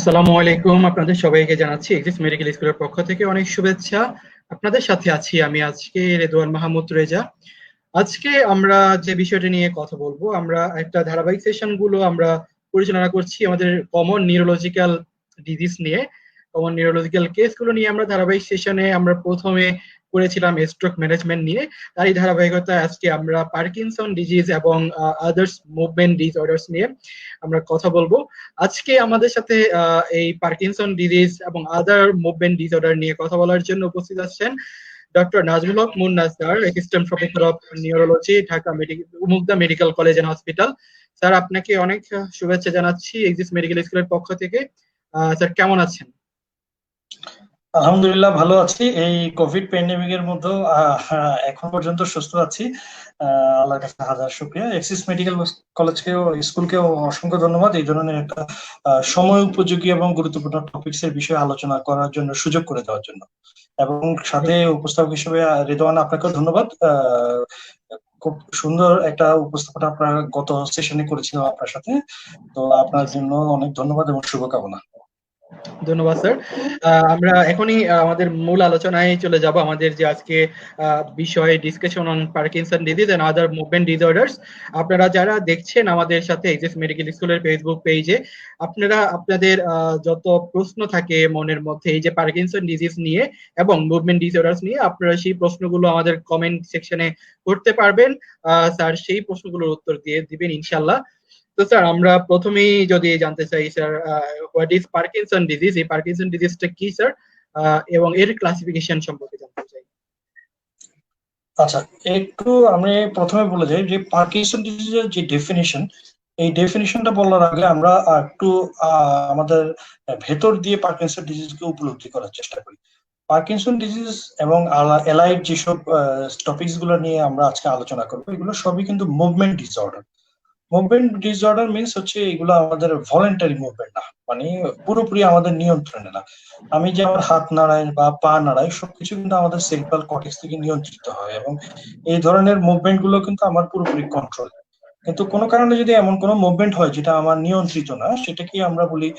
আসসালামু আলাইকুম, আপনাদের সবাইকে জানাচ্ছি এক্সিস মেডিকেল স্কুলের পক্ষ থেকে অনেক শুভেচ্ছা। আপনাদের সাথে আছি আমি আজকে রেদওয়ান মাহমুদ রেজা। আজকে আমরা যে বিষয়টি নিয়ে কথা বলবো, আমরা একটা ধারাবাহিক সেশন গুলো আমরা পরিচালনা করছি আমাদের কমন নিউরোলজিক্যাল ডিজিজ নিয়ে। কমন নিউরোলজিক্যাল কেস গুলো নিয়ে আমরা ধারাবাহিক সেশনে আমরা প্রথমে করেছিলাম স্ট্রোক ম্যানেজমেন্ট নিয়ে। তারই ধারাবাহিকতায় আজকে আমরা পার্কিনসন ডিজিজ এবং আদার্স মুভমেন্ট ডিসঅর্ডার্স নিয়ে আমরা কথা বলবো। আজকে আমাদের সাথে এই পার্কিনসন ডিজিজ এবং আদার মুভমেন্ট ডিসঅর্ডার নিয়ে কথা বলার জন্য উপস্থিত আছেন doctor Nazmul Haque Munna sir, assistant professor of neurology, Dhaka Mugda medical college and hospital. Sir, আপনাকে অনেক শুভেচ্ছা জানাচ্ছি এক্সিস মেডিকেল স্কুলের পক্ষ থেকে। স্যার, কেমন আছেন? আলহামদুলিল্লাহ, ভালো আছি। এই কোভিড প্যান্ডেমিক এর মধ্যেও এখন পর্যন্ত সুস্থ আছি। আল্লাহর কাছে হাজার শুকরিয়া। এক্সিস মেডিকেল কলেজকেও স্কুলকেও অসংখ্য ধন্যবাদ এই ধরনের একটা সময় উপযোগী এবং গুরুত্বপূর্ণ টপিকস এর বিষয়ে আলোচনা করার জন্য, সুযোগ করে দেওয়ার জন্য। এবং সাথে উপস্থাপক হিসেবে রেদওয়ান, আপনাকেও ধন্যবাদ। খুব সুন্দর একটা উপস্থাপনা আপনার গত সেশনে করেছিলাম আপনার সাথে। তো আপনার জন্য অনেক ধন্যবাদ এবং শুভকামনা। ধন্যবাদ স্যার। আমরা এখনই আমাদের মূল আলোচনায় চলে যাব। আমাদের যে আজকে বিষয় discussion on Parkinson disease and other movement disorders. আপনারা যারা দেখছেন আমাদের সাথে এক্সিস মেডিকেল স্কুলের ফেসবুক পেজে, আপনারা আপনাদের যত প্রশ্ন থাকে মনের মধ্যে এই যে পার্কিনসন ডিজিজ নিয়ে এবং মুভমেন্ট ডিসঅর্ডার্স নিয়ে, আপনারা সেই প্রশ্নগুলো আমাদের কমেন্ট সেকশনে করতে পারবেন। স্যার সেই প্রশ্নগুলোর উত্তর দিয়ে দিবেন ইনশাল্লাহ। তো স্যার, আমরা প্রথমেই যদি জানতে চাই sir, what is Parkinson disease? এই পার্কিনসন ডিজিজটা কি স্যার, এবং এর ক্লাসিফিকেশন সম্পর্কে জানতে চাই। আচ্ছা, একটু আমি প্রথমে বলে যাই যে পার্কিনসন ডিজিজের যে ডেফিনিশন, এই ডেফিনিশনটা বলার আগে আমরা একটু আমাদের ভেতর দিয়ে পার্কিনসন ডিজিজকে উপলব্ধি করার চেষ্টা করি। পার্কিনসন ডিজিজ এবং এলাইড যেসব টপিকস গুলো নিয়ে আমরা আজকে আলোচনা করবো, এগুলো সবই কিন্তু movement disorder. Movement disorder means হচ্ছে এগুলো আমাদের ভলেন্টারি মুভমেন্ট না, মানে পুরোপুরি আমাদের নিয়ন্ত্রণে না। আমি যে আমার হাত নাড়াই বা পা নাড়াই, সবকিছু কিন্তু আমাদের সেরিব্রাল কর্টেক্স থেকে নিয়ন্ত্রিত হয়, এবং এই ধরনের মুভমেন্ট গুলো কিন্তু আমার পুরোপুরি কন্ট্রোল। কিন্তু কোনো কারণে যদি এমন কোনো মুভমেন্ট হয় যেটা আমার নিয়ন্ত্রিত না, সেটাকে আমরা বলি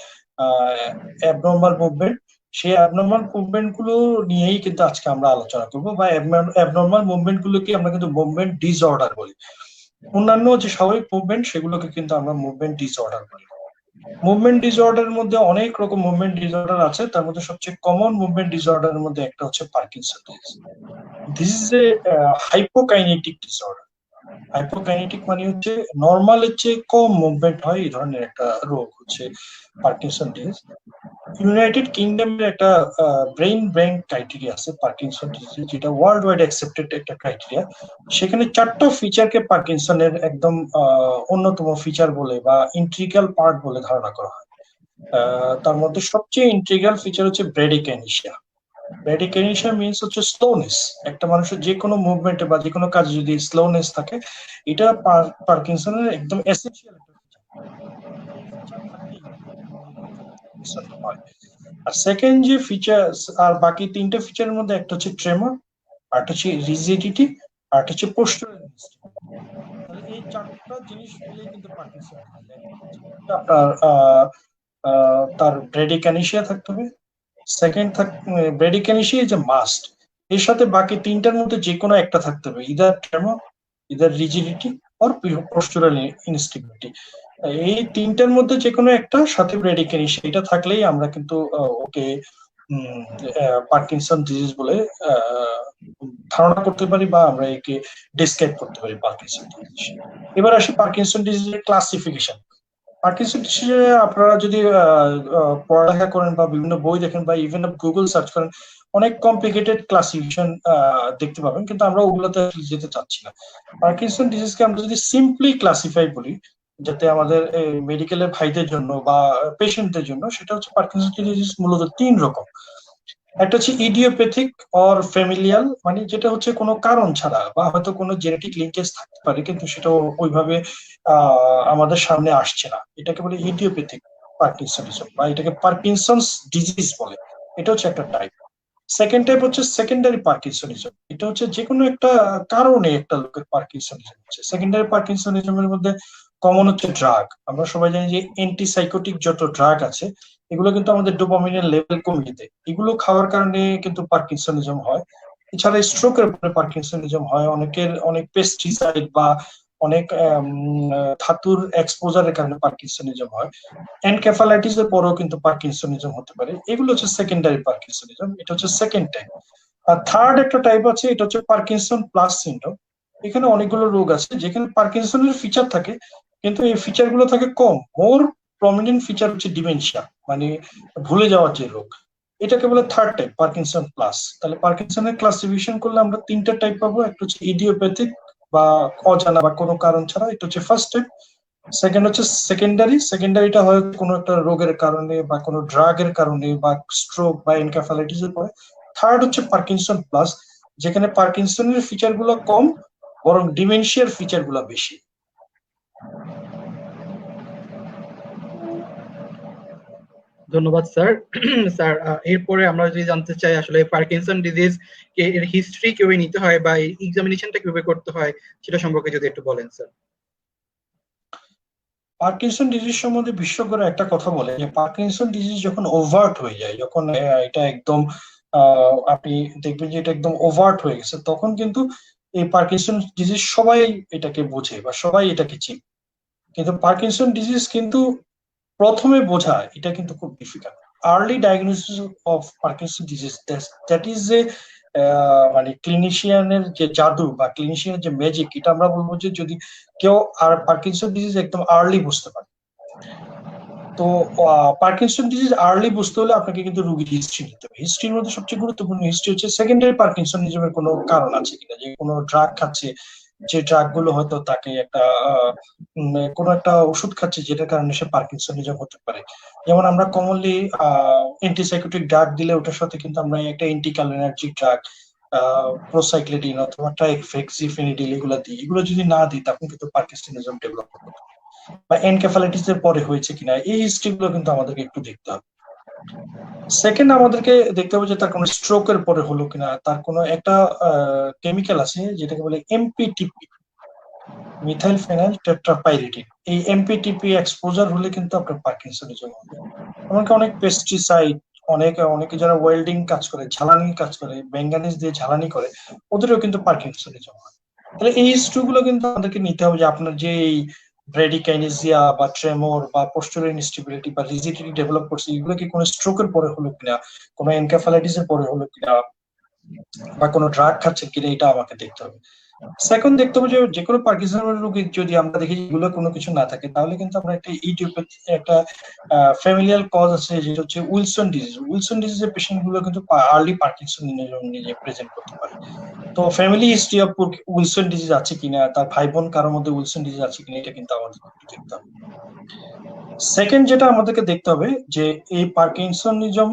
অ্যাবনর্মাল মুভমেন্ট। সেই অ্যাবনর্মাল মুভমেন্ট গুলো নিয়েই কিন্তু আজকে আমরা আলোচনা করবো, বা অ্যাবনর্মাল মুভমেন্ট গুলোকে আমরা কিন্তু মুভমেন্ট ডিসঅর্ডার বলি। অন্যান্য যে স্বাভাবিক মুভমেন্ট, সেগুলোকে কিন্তু আমরা মুভমেন্ট ডিসঅর্ডার বলি। মুভমেন্ট ডিসঅর্ডারের মধ্যে অনেক রকম মুভমেন্ট ডিসঅর্ডার আছে, তার মধ্যে সবচেয়ে কমন মুভমেন্ট ডিসঅর্ডারের মধ্যে একটা হচ্ছে Parkinson disease. This is a hypokinetic disorder. Hypokinetic মানে হচ্ছে নর্মালের চেয়ে কম মুভমেন্ট হয়, এই ধরনের একটা রোগ হচ্ছে পার্কিনসন ডিজিজ। ইউনাইটেড কিংডমের একটা ব্রেইন ব্যাংক ক্রাইটেরিয়া আছে পার্কিনসন ডিজিজ, যেটা ওয়ার্ল্ড ওয়াইড অ্যাকসেপ্টেড একটা ক্রাইটেরিয়া। সেখানে 4টা ফিচারকে পার্কিনসনের একদম অন্যতম ফিচার বলে বা ইন্ট্রিগাল পার্ট বলে ধারণা করা হয়। তার মধ্যে সবচেয়ে ইন্ট্রিগাল ফিচার হচ্ছে ব্রেডিকেনেশিয়া। ব্রেডিকেনেশিয়া মিনস হচ্ছে স্লোনেস। একটা মানুষের যে কোনো মুভমেন্টে বা যে কোনো কাজে যদি স্লোনেস থাকে, এটা পার্কিনসনের একদম এসেনশিয়াল একটা ফিচার। এই ফিচার থাকলেই মুভমেন্ট হয়। আর সেকেন্ড যে ফিচার, আর বাকি 3টে ফিচারের মধ্যে একটা হচ্ছে ট্রেমর, আরটা হচ্ছে রিজিডিটি, আরটা হচ্ছে পোস্টারাল ইনস্টেবিলিটি। তাহলে এই 4টা জিনিস মিলে কিন্তু পার্কিনসন আপনার তার ব্রেডিকানেশিয়া থাকতে হবে। Second bradykinesia is a must. এর সাথে বাকি 3টার মধ্যে যে কোনো একটা থাকতে হবে, either tremor, either rigidity or postural instability. এই 3টার মধ্যে যে কোনো একটা, সাথে ব্রেডিকানেশিয়া, এটা থাকলেই আমরা কিন্তু ওকে পার্কিনসন ডিজিজ বলে ধারণা করতে পারি, বা আমরা একে ডিসক্রাইব করতে পারি পার্কিনসন ডিজিজ। এবার আসি পার্কিনসন ডিজিজের ক্লাসিফিকেশন। পার্কিনসন ডিজিজে আপনারা যদি পড়ালেখা করেন বা বিভিন্ন বই দেখেন বা ইভেন গুগল সার্চ করেন, অনেক কমপ্লিকেটেড ক্লাসিফিকেশন দেখতে পাবেন, কিন্তু আমরা ওগুলোতে যেতে চাচ্ছি না। পার্কিনসন ডিজিজকে আমরা যদি সিম্পলি ক্লাসিফাই বলি, যাতে আমাদের মেডিকেলের ভাইদের জন্য বা পেশেন্টদের জন্য, সেটা হচ্ছে পার্কিনসন ডিজিজ মূলত 3 রকম। একটা হচ্ছে ইডিওপ্যাথিক অর ফ্যামিলিয়াল, মানে যেটা হচ্ছে কোনো কারণ ছাড়া বা হয়তো কোনো জেনেটিক লিঙ্কেজ থাকতে পারে, কিন্তু সেটা ওইভাবে আমাদের সামনে আসছে না, এটাকে বলে ইডিওপ্যাথিক পার্কিনসনিজম, বা এটাকে পার্কিনসনস ডিজিজ বলে। এটা হচ্ছে একটা টাইপ। সেকেন্ড টাইপ হচ্ছে সেকেন্ডারি পার্কিনসনিজম। এটা হচ্ছে যে কোনো একটা কারণে একটা লোকের পার্কিনসনিজম হচ্ছে। সেকেন্ডারি পার্কিনসনিজমের মধ্যে কমন হচ্ছে ড্রাগ। আমরা সবাই জানি যে অ্যান্টিসাইকোটিক যত ড্রাগ আছে এগুলো কিন্তু আমাদের ডোপামিনের লেভেল কমিয়ে দেয়, এগুলো খাওয়ার কারণে কিন্তু পার্কিনসনিজম হয়। এছাড়া স্ট্রোকের পরে পার্কিনসনিজম হয়, অনেকের অনেক পেস্টিসাইড বা অনেক ধাতুর এক্সপোজারের কারণে পার্কিনসনিজম হয়। এনকেফালাইটিস এর পরেও কিন্তু পার্কিনসনিজম হতে পারে। এগুলো হচ্ছে সেকেন্ডারি পার্কিনসনিজম, এটা হচ্ছে সেকেন্ড টাইপ। আর থার্ড একটা টাইপ আছে, এটা হচ্ছে পার্কিনসন প্লাস সিনড্রোম। এখানে অনেকগুলো রোগ আছে যেখানে পার্কিনসনের ফিচার থাকে, কিন্তু এই ফিচার গুলো থাকে কম। মোর প্রমিনেন্ট ফিচার হচ্ছে ডিমেনশিয়া, মানে ভুলে যাওয়ার যে রোগ, এটাকে বলে থার্ড টাইপ পার্কিনসন প্লাস। তাহলে পার্কিনসনের ক্লাসিফিকেশন করলে আমরা তিনটা টাইপ পাবো, একটা হচ্ছে ইডিওপ্যাথিক বা অজানা বা কোনো কারণ ছাড়া, এটা হচ্ছে ফার্স্ট টাইপ। সেকেন্ড হচ্ছে সেকেন্ডারি, সেকেন্ডারিটা হয় কোনো একটা রোগের কারণে বা কোনো ড্রাগের কারণে বা স্ট্রোক বা এনকেফালাইটিস এর পরে। থার্ড হচ্ছে পার্কিনসন প্লাস, যেখানে পার্কিনসনের ফিচার গুলো কম, বরং ডিমেনশিয়ার ফিচার গুলো বেশি। ধন্যবাদ স্যার। স্যার, এরপরে আমরা যদি জানতে চাই আসলে পার্কিনসন ডিজিজ এর হিস্ট্রি কিভাবে নিতে হয় বা এক্সামিনেশনটা কিভাবে করতে হয় সেটা সম্পর্কে যদি একটু বলেন স্যার। পার্কিনসন ডিজিজ সম্বন্ধে বিশেষজ্ঞরা একটা কথা বলে যে পার্কিনসন ডিজিজ যখন ওভার্ট হয়ে যায়, যখন এটা একদম আপনি দেখবেন যে এটা একদম ওভার্ট হয়ে গেছে, তখন কিন্তু এই পার্কিনসন ডিজিজ সবাই এটাকে বোঝে বা সবাই এটাকে চিনে। কিন্তু পার্কিনসন ডিজিজ কিন্তু প্রথমে বোঝা এটা কিন্তু খুব difficult. Early diagnosis of Parkinson disease, that is যে মানে ক্লিনিশিয়ানের যে জাদু বা ক্লিনিশিয়ানের যে ম্যাজিক, এটা আমরা বলবো যে যদি কেউ আর পার্কিনসন ডিজিজ একদম আর্লি বুঝতে পারে। তো পার্কিনসন ডিজিজ আর্লি বুঝতে হলে আপনাকে কিন্তু রোগীর হিস্ট্রি নিতে হবে। হিস্ট্রির মধ্যে সবচেয়ে গুরুত্বপূর্ণ হিস্ট্রি হচ্ছে সেকেন্ডারি পার্কিনসনিজমের কোনো কারণ আছে কিনা, যে কোনো ড্রাগ খাচ্ছে, যে ড্রাগ গুলো হয়তো তাকে একটা কোনো একটা ওষুধ খাচ্ছে যেটার কারণে সে পার্কিনসনিজম হতে পারে। যেমন আমরা কমনলি অ্যান্টিসাইকোটিক ড্রাগ দিলে ওটার সাথে কিন্তু আমরা একটা অ্যান্টিকালিনার্জিক ড্রাগ প্রোসাইক্লিডিন অথবা ট্রাইফেক্সিফেনিডিল এগুলো দিই। এগুলো যদি না দিই তখন কিন্তু পার্কিনসনিজম ডেভেলপ করতে পারে। বা এনকেফালাইটিস এর পরে হয়েছে কিনা এই হিস্ট্রি গুলো কিন্তু আমাদেরকে একটু দেখতে হবে। সেকেন্ড আমাদেরকে দেখতে হবে যে তার কোনো স্ট্রোকের পরে হলো কিনা, তার কোনো একটা কেমিক্যাল আছে যেটাকে বলে এমপিটিপি, মিথাইল ফেনাইল টেট্রাপাইরিডিন। এই এমপিটিপি এক্সপোজার হলে কিন্তু আপনার পার্কিনসনিজম হবে। এমনকি অনেক পেস্টিসাইড, অনেকে যারা ওয়েল্ডিং কাজ করে, জ্বালানি কাজ করে, ম্যাঙ্গানিজ দিয়ে জ্বালানি করে, ওদেরও কিন্তু পার্কিনসনিজম হয়। তাহলে এই হিস্ট্রি গুলো কিন্তু আমাদেরকে নিতে হবে যে আপনার যে এই ব্রেডিকাইনেসিয়া বা ট্রেমর বা পোস্টারাল ইনস্টেবিলিটি বা রিজিডিটি ডেভেলপ করছে, এগুলো কি কোনো স্ট্রোকের পরে হলো কিনা, কোনো এনকেফালাইটিস এর পরে হলো কিনা, বা কোনো ড্রাগ খাচ্ছেন কিনা, এটা আমাকে দেখতে হবে। সেকেন্ড দেখতে হবে যে যেকোনো পার্কিনসনের রোগীর যদি আমরা দেখি এগুলো কোনো কিছু না থাকে, তাহলে কিন্তু আমরা একটা ইডিওপ্যাথি, একটা ফ্যামিলিয়াল কজ আছে যেটা হচ্ছে উইলসন ডিজিজ। উইলসন ডিজিজের পেশেন্ট গুলো কিন্তু আর্লি পার্কিনসন নিজে প্রেজেন্ট করতে পারে। তো family history of Wilson disease আছে কিনা, তার ভাই বোন কারোর মধ্যে উইলসন ডিজিজ আছে কিনা, এটা কিন্তু আমাদের একটু দেখতে হবে। সেকেন্ড যেটা আমাদেরকে দেখতে হবে যে এই পার্কিনসনিজম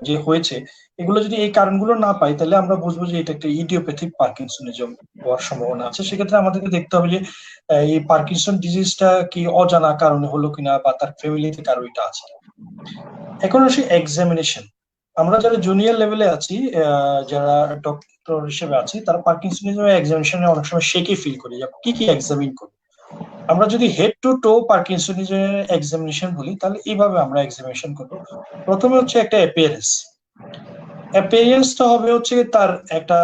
যে হয়েছে, এগুলো যদি এই কারণগুলো না পাই তাহলে আমরা বুঝবো যে এটা একটা ইডিওপ্যাথিক পার্কিনসনিজম হওয়ার সম্ভাবনা আছে। সেক্ষেত্রে আমাদেরকে দেখতে হবে যে এই পার্কিনসন ডিজিজটা কি অজানা কারণে হলো কিনা বা তার ফ্যামিলিতে কারো এটা আছে। এখন আসি এক্সামিনেশন। আমরা যারা জুনিয়র লেভেলে আছি, যারা ডক্টর হিসেবে আছি, তারা পার্কিনসনিজমের এক্সামিনেশনে অনেক সময় শেকে ফিল করি যে কি কি এক্সামিন করবো। আমরা যদি হেড টু টো পার্কিনসনিজমের এক্সামিনেশন বলি তাহলে এইভাবে আমরা এক্সামিনেশন করবো। প্রথমে হচ্ছে একটা অ্যাপিয়ারেন্স। অ্যাপিয়ারেন্সটা হবে হচ্ছে তার একটা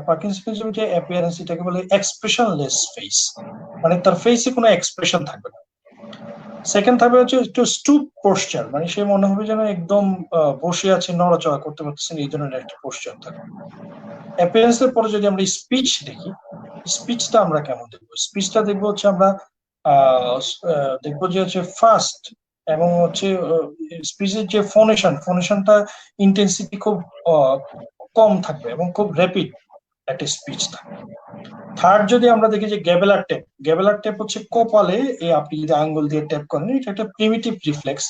পার্কিনসনিজম যে অ্যাপিয়ারেন্স, এটাকে বলে এক্সপ্রেশনলেস ফেস, মানে তার ফেসে কোনো এক্সপ্রেশন থাকবে না। সেকেন্ড থাকবে হচ্ছে একটু স্টুপ পোস্টার, মানে সে মনে হবে যেন একদম বসে আছে, নড়াচড়া করতে পারতেছেন, এই ধরনের একটা পোস্টার থাকবে। অ্যাপিয়ারেন্স এর পরে যদি আমরা স্পিচ দেখি, স্পিচটা আমরা কেমন দেখবো? স্পিচটা দেখবো হচ্ছে আমরা দেখবো যে হচ্ছে ফাস্ট, এবং হচ্ছে স্পিচের যে ফোনেশনটা ইন্টেন্সিটি খুব কম থাকবে এবং খুব র্যাপিড একটা স্পিচ থাকবে। থার্ড যদি আমরা দেখি যে গ্যাবেলার টেপ, গ্যাবেলার টেপ হচ্ছে কপালে আপনি যদি আঙ্গুল দিয়ে ট্যাপ করেন, এটা একটা প্রিমিটিভ রিফ্লেক্স।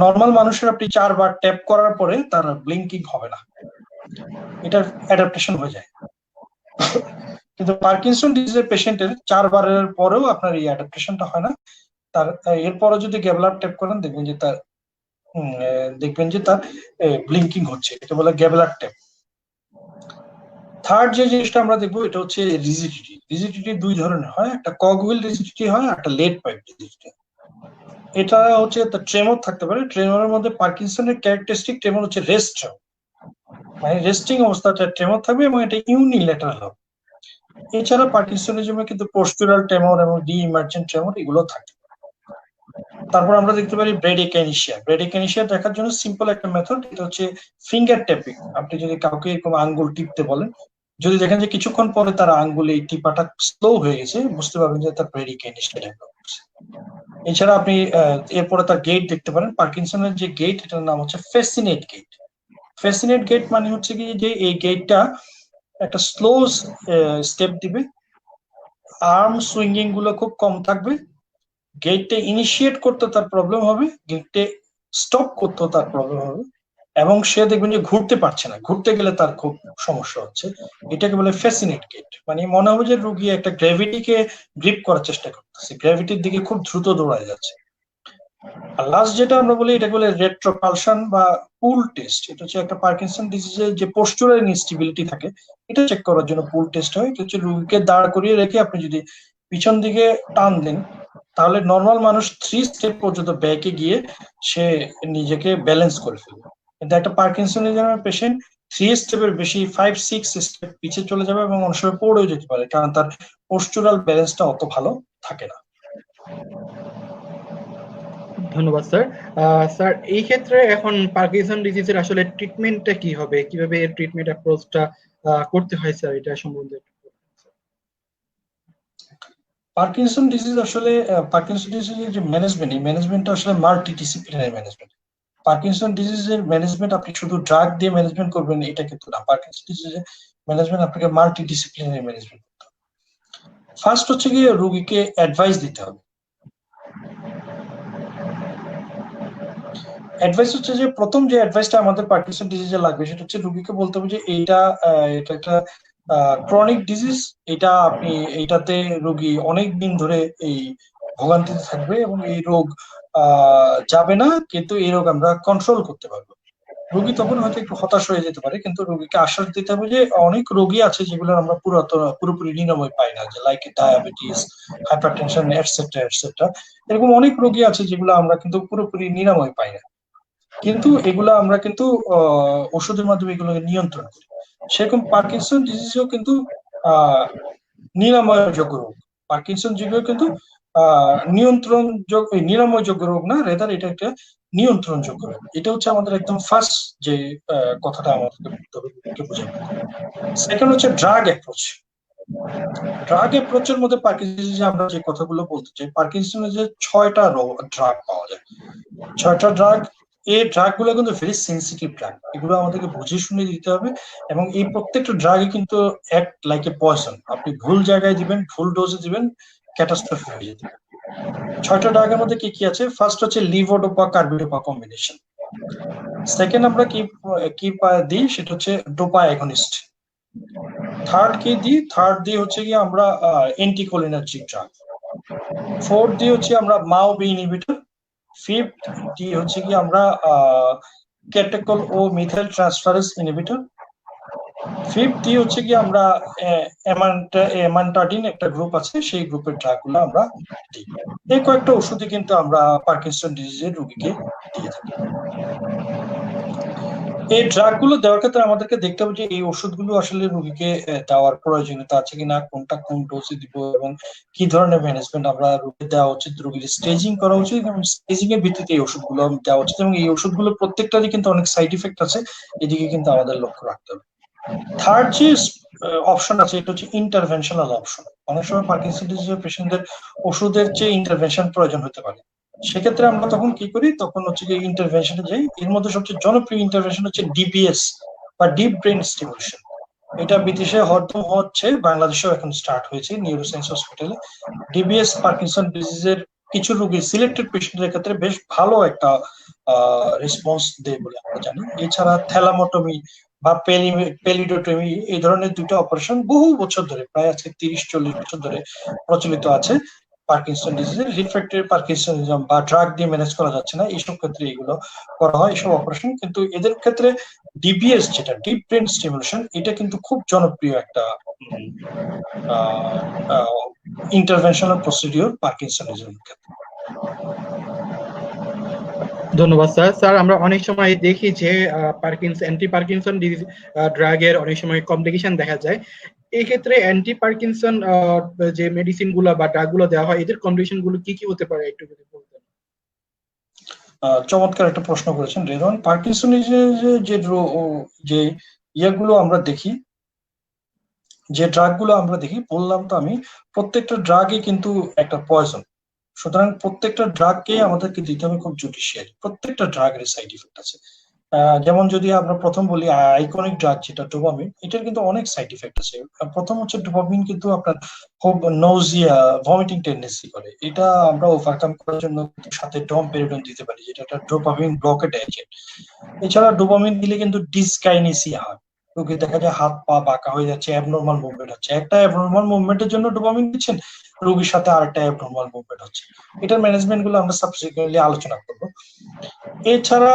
নর্মাল মানুষের আপনি 4 বার ট্যাপ করার পরে তার ব্লিঙ্কিং হবে না, এটার অ্যাডাপ্টেশন হয়ে যায়। কিন্তু পার্কিনসন ডিজিজের পেশেন্টের 4 বারের পরেও আপনার এই অ্যাডাপ্টেশনটা হয় না। তার এরপরে যদি গ্যাবলার ট্যাপ করেন দেখবেন যে তার ব্লিঙ্কিং হচ্ছে, এটা বলে গ্যাবলার ট্যাপ। থার্ড যে জিনিসটা আমরা দেখবো এটা হচ্ছে রিজিডিটি। রিজিডিটি দুই ধরনের হয়, একটা কগউইল রিজিডিটি হয়, একটা লেড পাইপ রিজিডিটি। এটা হচ্ছে ট্রেমর থাকতে পারে। ট্রেমরের মধ্যে পার্কিনসনের ক্যারেক্টারিস্টিক ট্রেমর হচ্ছে রেস্ট ট্রেমর, মানে রেস্টিং অবস্থাটা ট্রেমর থাকবে এবং এটা ইউনিল্যাটারাল হবে। এছাড়া পার্কিনসনিজমে কিন্তু পোস্টুরাল ট্রেমর এবং ডি ইমার্জেন্ট ট্রেমর এগুলো থাকে। তারপর আমরা দেখতে পারি ব্রেডিকেনিশিয়া। ব্রেডিকেনিশিয়া দেখার জন্য সিম্পল একটা মেথড, এটা হচ্ছে ফিঙ্গার ট্যাপিং। আপনি যদি কাউকে এরকম আঙ্গুল টিপতে বলেন, যদি দেখেন যে কিছুক্ষণ পরে তার আঙ্গুলে এই টিপাটা স্লো হয়ে গেছে, বুঝতে পারবেন যে তার ব্রেডিকেনিশিয়া ডেভেলপ করছে। এছাড়া আপনি এরপরে তার গেট দেখতে পারেন। পার্কিনসনের যে গেট, এটার নাম হচ্ছে ফেসিনেট গেট। ফেসিনেট গেট মানে হচ্ছে কি যে এই গেটটা একটা স্লো স্টেপ দিবে, আর্ম সুইঙ্গিং গুলো খুব কম থাকবে, গেটটা ইনিশিয়েট করতে তার প্রবলেম হবে, গেটে স্টপ করতেও তার প্রবলেম হবে, এবং সে দেখবেন যে ঘুরতে পারছে না, ঘুরতে গেলে তার খুব সমস্যা হচ্ছে। এটাকে বলে ফ্যাসিনেট গেট, মানে মনে হবে যে রুগী একটা গ্র্যাভিটিকে গ্রিপ করার চেষ্টা করতেছে, গ্র্যাভিটির দিকে খুব দ্রুত দৌড়ায় যাচ্ছে। আর লাস্ট যেটা আমরা বলি, এটা বলে রেট্রোপালশন বা পুল টেস্ট। এটা হচ্ছে একটা পার্কিনসন ডিজিজের যে পোস্চুরাল ইনস্টেবিলিটি থাকে, এটা চেক করার জন্য পুল টেস্ট হয়। এটা হচ্ছে রুগীকে দাঁড় করিয়ে রেখে আপনি যদি পিছন দিকে টান দেন, তাহলে নর্মাল মানুষ 3 স্টেপ পর্যন্ত ব্যাকে গিয়ে সে নিজেকে ব্যালেন্স করে ফেলবে, কিন্তু একটা পার্কিনসনিজমের পেশেন্ট 3 স্টেপের বেশি 5-6 স্টেপ পিছিয়ে চলে যাবে এবং অনেক সময় পড়েও যেতে পারে, কারণ তার পোস্চুরাল ব্যালেন্সটা অত ভালো থাকে না। ধন্যবাদ স্যার। স্যার, এই ক্ষেত্রে এখন পার্কিনসন ডিজিজের আসলে ট্রিটমেন্টটা কি হবে, কিভাবে এর ট্রিটমেন্ট অ্যাপ্রোচটা করতে হয় স্যার, এটা সম্বন্ধে একটু বলুন, স্যার। পার্কিনসন ডিজিজ আসলে পার্কিনসন ডিজিজের যে ম্যানেজমেন্ট, এই ম্যানেজমেন্টটা আসলে মাল্টি ডিসিপ্লিনারি ম্যানেজমেন্ট। পার্কিনসন ডিজিজের ম্যানেজমেন্ট আপনি শুধু ড্রাগ দিয়ে ম্যানেজমেন্ট করবেন এটা কিন্তু না, পার্কিনসন ডিজিজের ম্যানেজমেন্ট আপনাকে মাল্টি ডিসিপ্লিনারি ম্যানেজমেন্ট করতে হবে। ফার্স্ট হচ্ছে গিয়ে রোগীকে অ্যাডভাইস দিতে হবে। অ্যাডভাইস হচ্ছে যে প্রথম যে অ্যাডভাইসটা আমাদের পার্কিনসন ডিজিজে লাগবে, সেটা হচ্ছে রোগীকে বলতে হবে যে এটা একটা ক্রনিক ডিজিজ, এটা আপনি এইটাতে রোগী অনেক দিন ধরে এই ভোগান্তিতে থাকবে এবং এই রোগ যাবে না, কিন্তু এই রোগ আমরা কন্ট্রোল করতে পারবো। রোগী তখন হয়তো একটু হতাশ হয়ে যেতে পারে, কিন্তু রোগীকে আশ্বাস দিতে হবে যে অনেক রোগী আছে যেগুলো আমরা পুরোপুরি নিরাময় পাই না, যে like diabetes, hypertension, etcetera etcetera. এরকম অনেক রোগী আছে যেগুলো আমরা কিন্তু পুরোপুরি নিরাময় পাই না, কিন্তু এগুলা আমরা কিন্তু ওষুধের মাধ্যমে এগুলোকে নিয়ন্ত্রণ করি। সেরকম পার্কিনসন ডিজিজও কিন্তু আহ নিরাময়যোগ্য রোগ। পার্কিনসন যুগেও কিন্তু নিরাময়যোগ্য রোগ না, রেদার এটা একটা নিয়ন্ত্রণযোগ্য রোগ। এটা হচ্ছে আমাদের একদম ফার্স্ট যে কথাটা আমাদেরকে বলতে হবে, বোঝানো। সেকেন্ড হচ্ছে ড্রাগ অ্যাপ্রোচ। ড্রাগ অ্যাপ্রোচের মধ্যে পার্কিনসন আমরা যে কথাগুলো বলতে চাই, পার্কিনসনের যে 6টা ড্রাগ পাওয়া যায়, 6টা ড্রাগ, এই ড্রাগ গুলো কিন্তু ভেরি সেন্সিটিভ ড্রাগ, এগুলো আমাদেরকে বুঝে শুনে দিতে হবে। এবং এই প্রত্যেকটা ড্রাগই কিন্তু অ্যাক্ট লাইক এ পয়জন, আপনি ভুল জায়গায় দিবেন, ভুল ডোজে দিবেন, ক্যাটাস্ট্রফি হয়ে যেতে পারে। 6টা ড্রাগের মধ্যে কি কি আছে? ফার্স্ট হচ্ছে লিভোডোপা কার্বিডোপা কম্বিনেশন। সেকেন্ড আমরা কি কি দিই, সেটা হচ্ছে ডোপা অ্যাগনিস্ট। থার্ড কি দিই? থার্ড দিয়ে হচ্ছে কি আমরা অ্যান্টিকোলিনার্জিক ড্রাগ। ফোর্থ দিয়ে হচ্ছে আমরা মাও বি ইনহিবিটর। ফিফথ ডি হচ্ছে কি আমরা catechol O methyl transferase inhibitor. Fifth D হচ্ছে কি আমরা এমান্টাডিন, একটা গ্রুপ আছে, সেই গ্রুপের ড্রাগ গুলো আমরা দিই। এই কয়েকটা ওষুধই কিন্তু আমরা পার্কিনসন ডিজিজের রোগীকে দিয়ে থাকি। এই ড্রাগ গুলো দেওয়ার ক্ষেত্রে আমাদেরকে দেখতে হবে যে এই ওষুধগুলো আসলে রোগীকে দেওয়ার প্রয়োজনীয়তা আছে কিনা, কোনটা কোন ডোজে দিব এবং কি ধরনের ম্যানেজমেন্ট আমরা রোগীকে দেওয়া উচিত, রোগীর স্টেজিং করা উচিত এবং স্টেজিং এর ভিত্তিতে এই ওষুধগুলো দেওয়া উচিত। এবং এই ওষুধগুলো প্রত্যেকটারই কিন্তু অনেক সাইড ইফেক্ট আছে, এদিকে কিন্তু আমাদের লক্ষ্য রাখতে হবে। থার্ড যে অপশন আছে, এটা হচ্ছে ইন্টারভেনশনাল অপশন। অনেক সময় পার্কিনসন ডিজিজের পেশেন্টদের ওষুধের চেয়ে ইন্টারভেনশন প্রয়োজন হতে পারে। সেক্ষেত্রে আমরা তখন কি করি, তখন হচ্ছে যে ইন্টারভেনশনে যাই। এর মধ্যে সবচেয়ে জনপ্রিয় ইন্টারভেনশন হচ্ছে ডিবিএস বা ডিপ ব্রেন স্টিমুলেশন। এটা বিদেশে হরদম হচ্ছে, বাংলাদেশেও এখন স্টার্ট হয়েছে নিউরোসায়েন্স হসপিটালে। ডিবিএস পার্কিনসন ডিজিজের কিছু রোগী, সিলেক্টেড পেশেন্টদের ক্ষেত্রে বেশ ভালো একটা রেসপন্স দেয় বলে আমরা জানি। এছাড়া থ্যালামোটমি বা পেলিডোটমি, এই ধরনের দুটো অপারেশন বহু বছর ধরে, প্রায় আজকে 30-40 বছর ধরে প্রচলিত আছে। পার্কিনসন ডিজিজের রিফ্র্যাক্টরি পার্কিনসনিজম বা ড্রাগ দিয়ে ম্যানেজ করা যাচ্ছে না, এইসব ক্ষেত্রে এগুলো করা হয় এইসব অপারেশন। কিন্তু এদের ক্ষেত্রে ডিবিএস যেটা ডিপ ব্রেন স্টিমুলেশন, এটা কিন্তু খুব জনপ্রিয় একটা ইন্টারভেনশনাল প্রসিডিওর পার্কিনসনিজমের ক্ষেত্রে। ধন্যবাদ স্যার। স্যার আমরা অনেক সময় দেখি যে অ্যান্টি পার্কিনসন ডিজিজ ড্রাগের অনেক সময় কমপ্লিকেশন দেখা যায়। এই ক্ষেত্রে অ্যান্টি পার্কিনসন যে মেডিসিন গুলো বা ড্রাগ গুলো দেওয়া হয়, এদের কন্ডিশন গুলো কি কি হতে পারে একটু যদি বলতেন। চমৎকার একটা প্রশ্ন করেছেন রেদওয়ান। পার্কিনসনিজের যে ইয়েগুলো আমরা দেখি, যে ড্রাগ গুলো আমরা দেখি, বললাম তো আমি, প্রত্যেকটা ড্রাগই কিন্তু একটা পয়জন। সুতরাং প্রত্যেকটা ড্রাগকে আমাদেরকে দিতে হবে খুব জুডিশিয়ালি। প্রত্যেকটা ড্রাগের সাইড ইফেক্ট আছে। যেমন যদি আমরা প্রথম বলি আইকনিক ড্রাগ যেটা ডোপামিন, এটার কিন্তু অনেক সাইড ইফেক্ট আছে। প্রথম হচ্ছে ডোপামিন কিন্তু আপনার খুব নৌজিয়া, ভমিটিং টেন্ডেন্সি করে। এটা আমরা ওভারকাম করার জন্য সাথে ডমপেরিডন দিতে পারি, যেটা একটা ডোপামিন ব্লকেট এজেন্ট। এছাড়া ডোপামিন দিলে কিন্তু ডিসকাইনেসিয়া হয়, রোগী দেখা যায় হাত পা বাঁকা হয়ে যাচ্ছে, অ্যাবনর্মাল মুভমেন্ট হচ্ছে। একটা অ্যাবনর্মাল মুভমেন্টের জন্য ডোপামিন দিচ্ছেন, রোগীর সাথে আরেকটা অ্যাবনর্মাল মুভমেন্ট হচ্ছে। এটার ম্যানেজমেন্ট গুলো আমরা সাবসিকুয়েন্টলি আলোচনা করবো। এছাড়া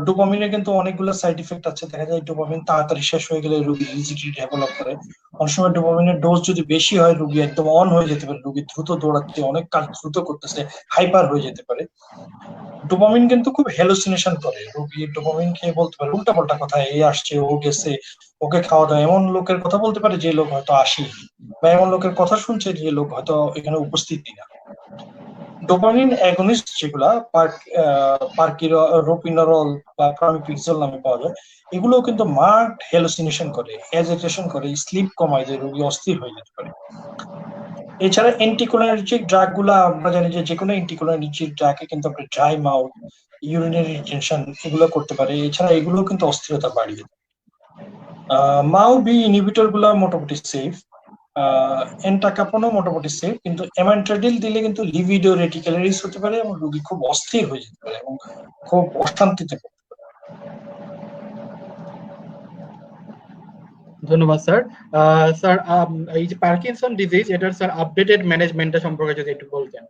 ডোপামিনের কিন্তু অনেকগুলো সাইড ইফেক্ট আছে। দেখা যায় ডোপামিন তাড়াতাড়ি শেষ হয়ে গেলে রোগী রিজিডিটি ডেভেলপ করে। অনেক সময় ডোপামিনের ডোজ যদি বেশি হয়, রোগী একদম অন হয়ে যেতে পারে, রোগী দ্রুত দৌড়াচ্ছে, অনেক কাজ দ্রুত করতেছে, হাইপার হয়ে যেতে পারে। ডোপামিন কিন্তু খুব হ্যালুসিনেশন করে, রোগী ডোপামিন খেয়ে বলতে পারে উল্টা পাল্টা কথা, এ আসছে, ও গেছে, ওকে খাওয়া দাওয়া, এমন লোকের কথা বলতে পারে যে লোক হয়তো আসি, বা এমন লোকের কথা শুনছে যে লোক হয়তো এখানে উপস্থিত না। ডোপামিন অ্যাগনিস্ট যেগুলা পার্কিরোপিনারল বা প্রামিপিক্সল নামে পাওয়া যায়, এগুলো কিন্তু মার্কড হ্যালুসিনেশন করে, অ্যাজিটেশন করে, স্লিপ কমায়, যে রোগী অস্থির হয়ে যেতে পারে। এছাড়া অ্যান্টিকোলিনার্জিক ড্রাগ গুলা আমরা জানি যে যেকোনো অ্যান্টিকোলিনার্জিক ড্রাগে কিন্তু আপনার ড্রাই মাউথ, ইউরিনারি রিটেনশন এগুলো করতে পারে। এছাড়া এগুলো কিন্তু অস্থিরতা বাড়িয়ে দেয়। মাও বি ইনহিবিটর গুলা মোটামুটি সেফ, এন্টাকাপনও মোটামুটি সেফ, কিন্তু এমান্ট্রাডিল দিলে কিন্তু লিভিডো রেটিকুলারিস হতে পারে এবং রোগী খুব অস্থির হয়ে যেতে পারে এবং খুব অশান্তিতে পড়তে পারে। ধন্যবাদ স্যার। স্যার এই যে পার্কিনসন ডিজিজ, এটার স্যার আপডেটেড ম্যানেজমেন্টটা সম্পর্কে যদি একটু বলতেন।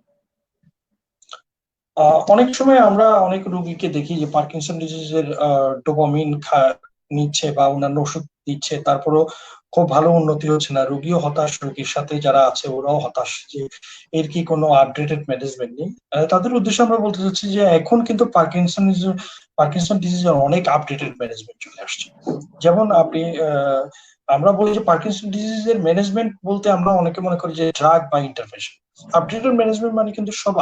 অনেক সময় আমরা অনেক রোগীকে দেখি যে পার্কিনসন ডিজিজের ডোপামিন নিচ্ছে বা অন্যান্য ওষুধ দিচ্ছে, তারপরও খুব ভালো উন্নতি হচ্ছে না, রোগীও হতাশ, রোগীর সাথে যারা আছে ওরাও হতাশ যে এর কি কোনো আপডেটেড ম্যানেজমেন্ট নেই। তাদের উদ্দেশ্যে আমরা বলতে চাচ্ছি যে এখন কিন্তু পার্কিনসন ডিজিজের অনেক আপডেটেড ম্যানেজমেন্ট চলে আসছে। যেমন আমরা বলি যে পার্কিনসন ডিজিজের ম্যানেজমেন্ট বলতে আমরা অনেকে মনে করি যে ড্রাগ বা ইন্টারভেনশন। আপডেটেড ম্যানেজমেন্ট মানে কিন্তু সব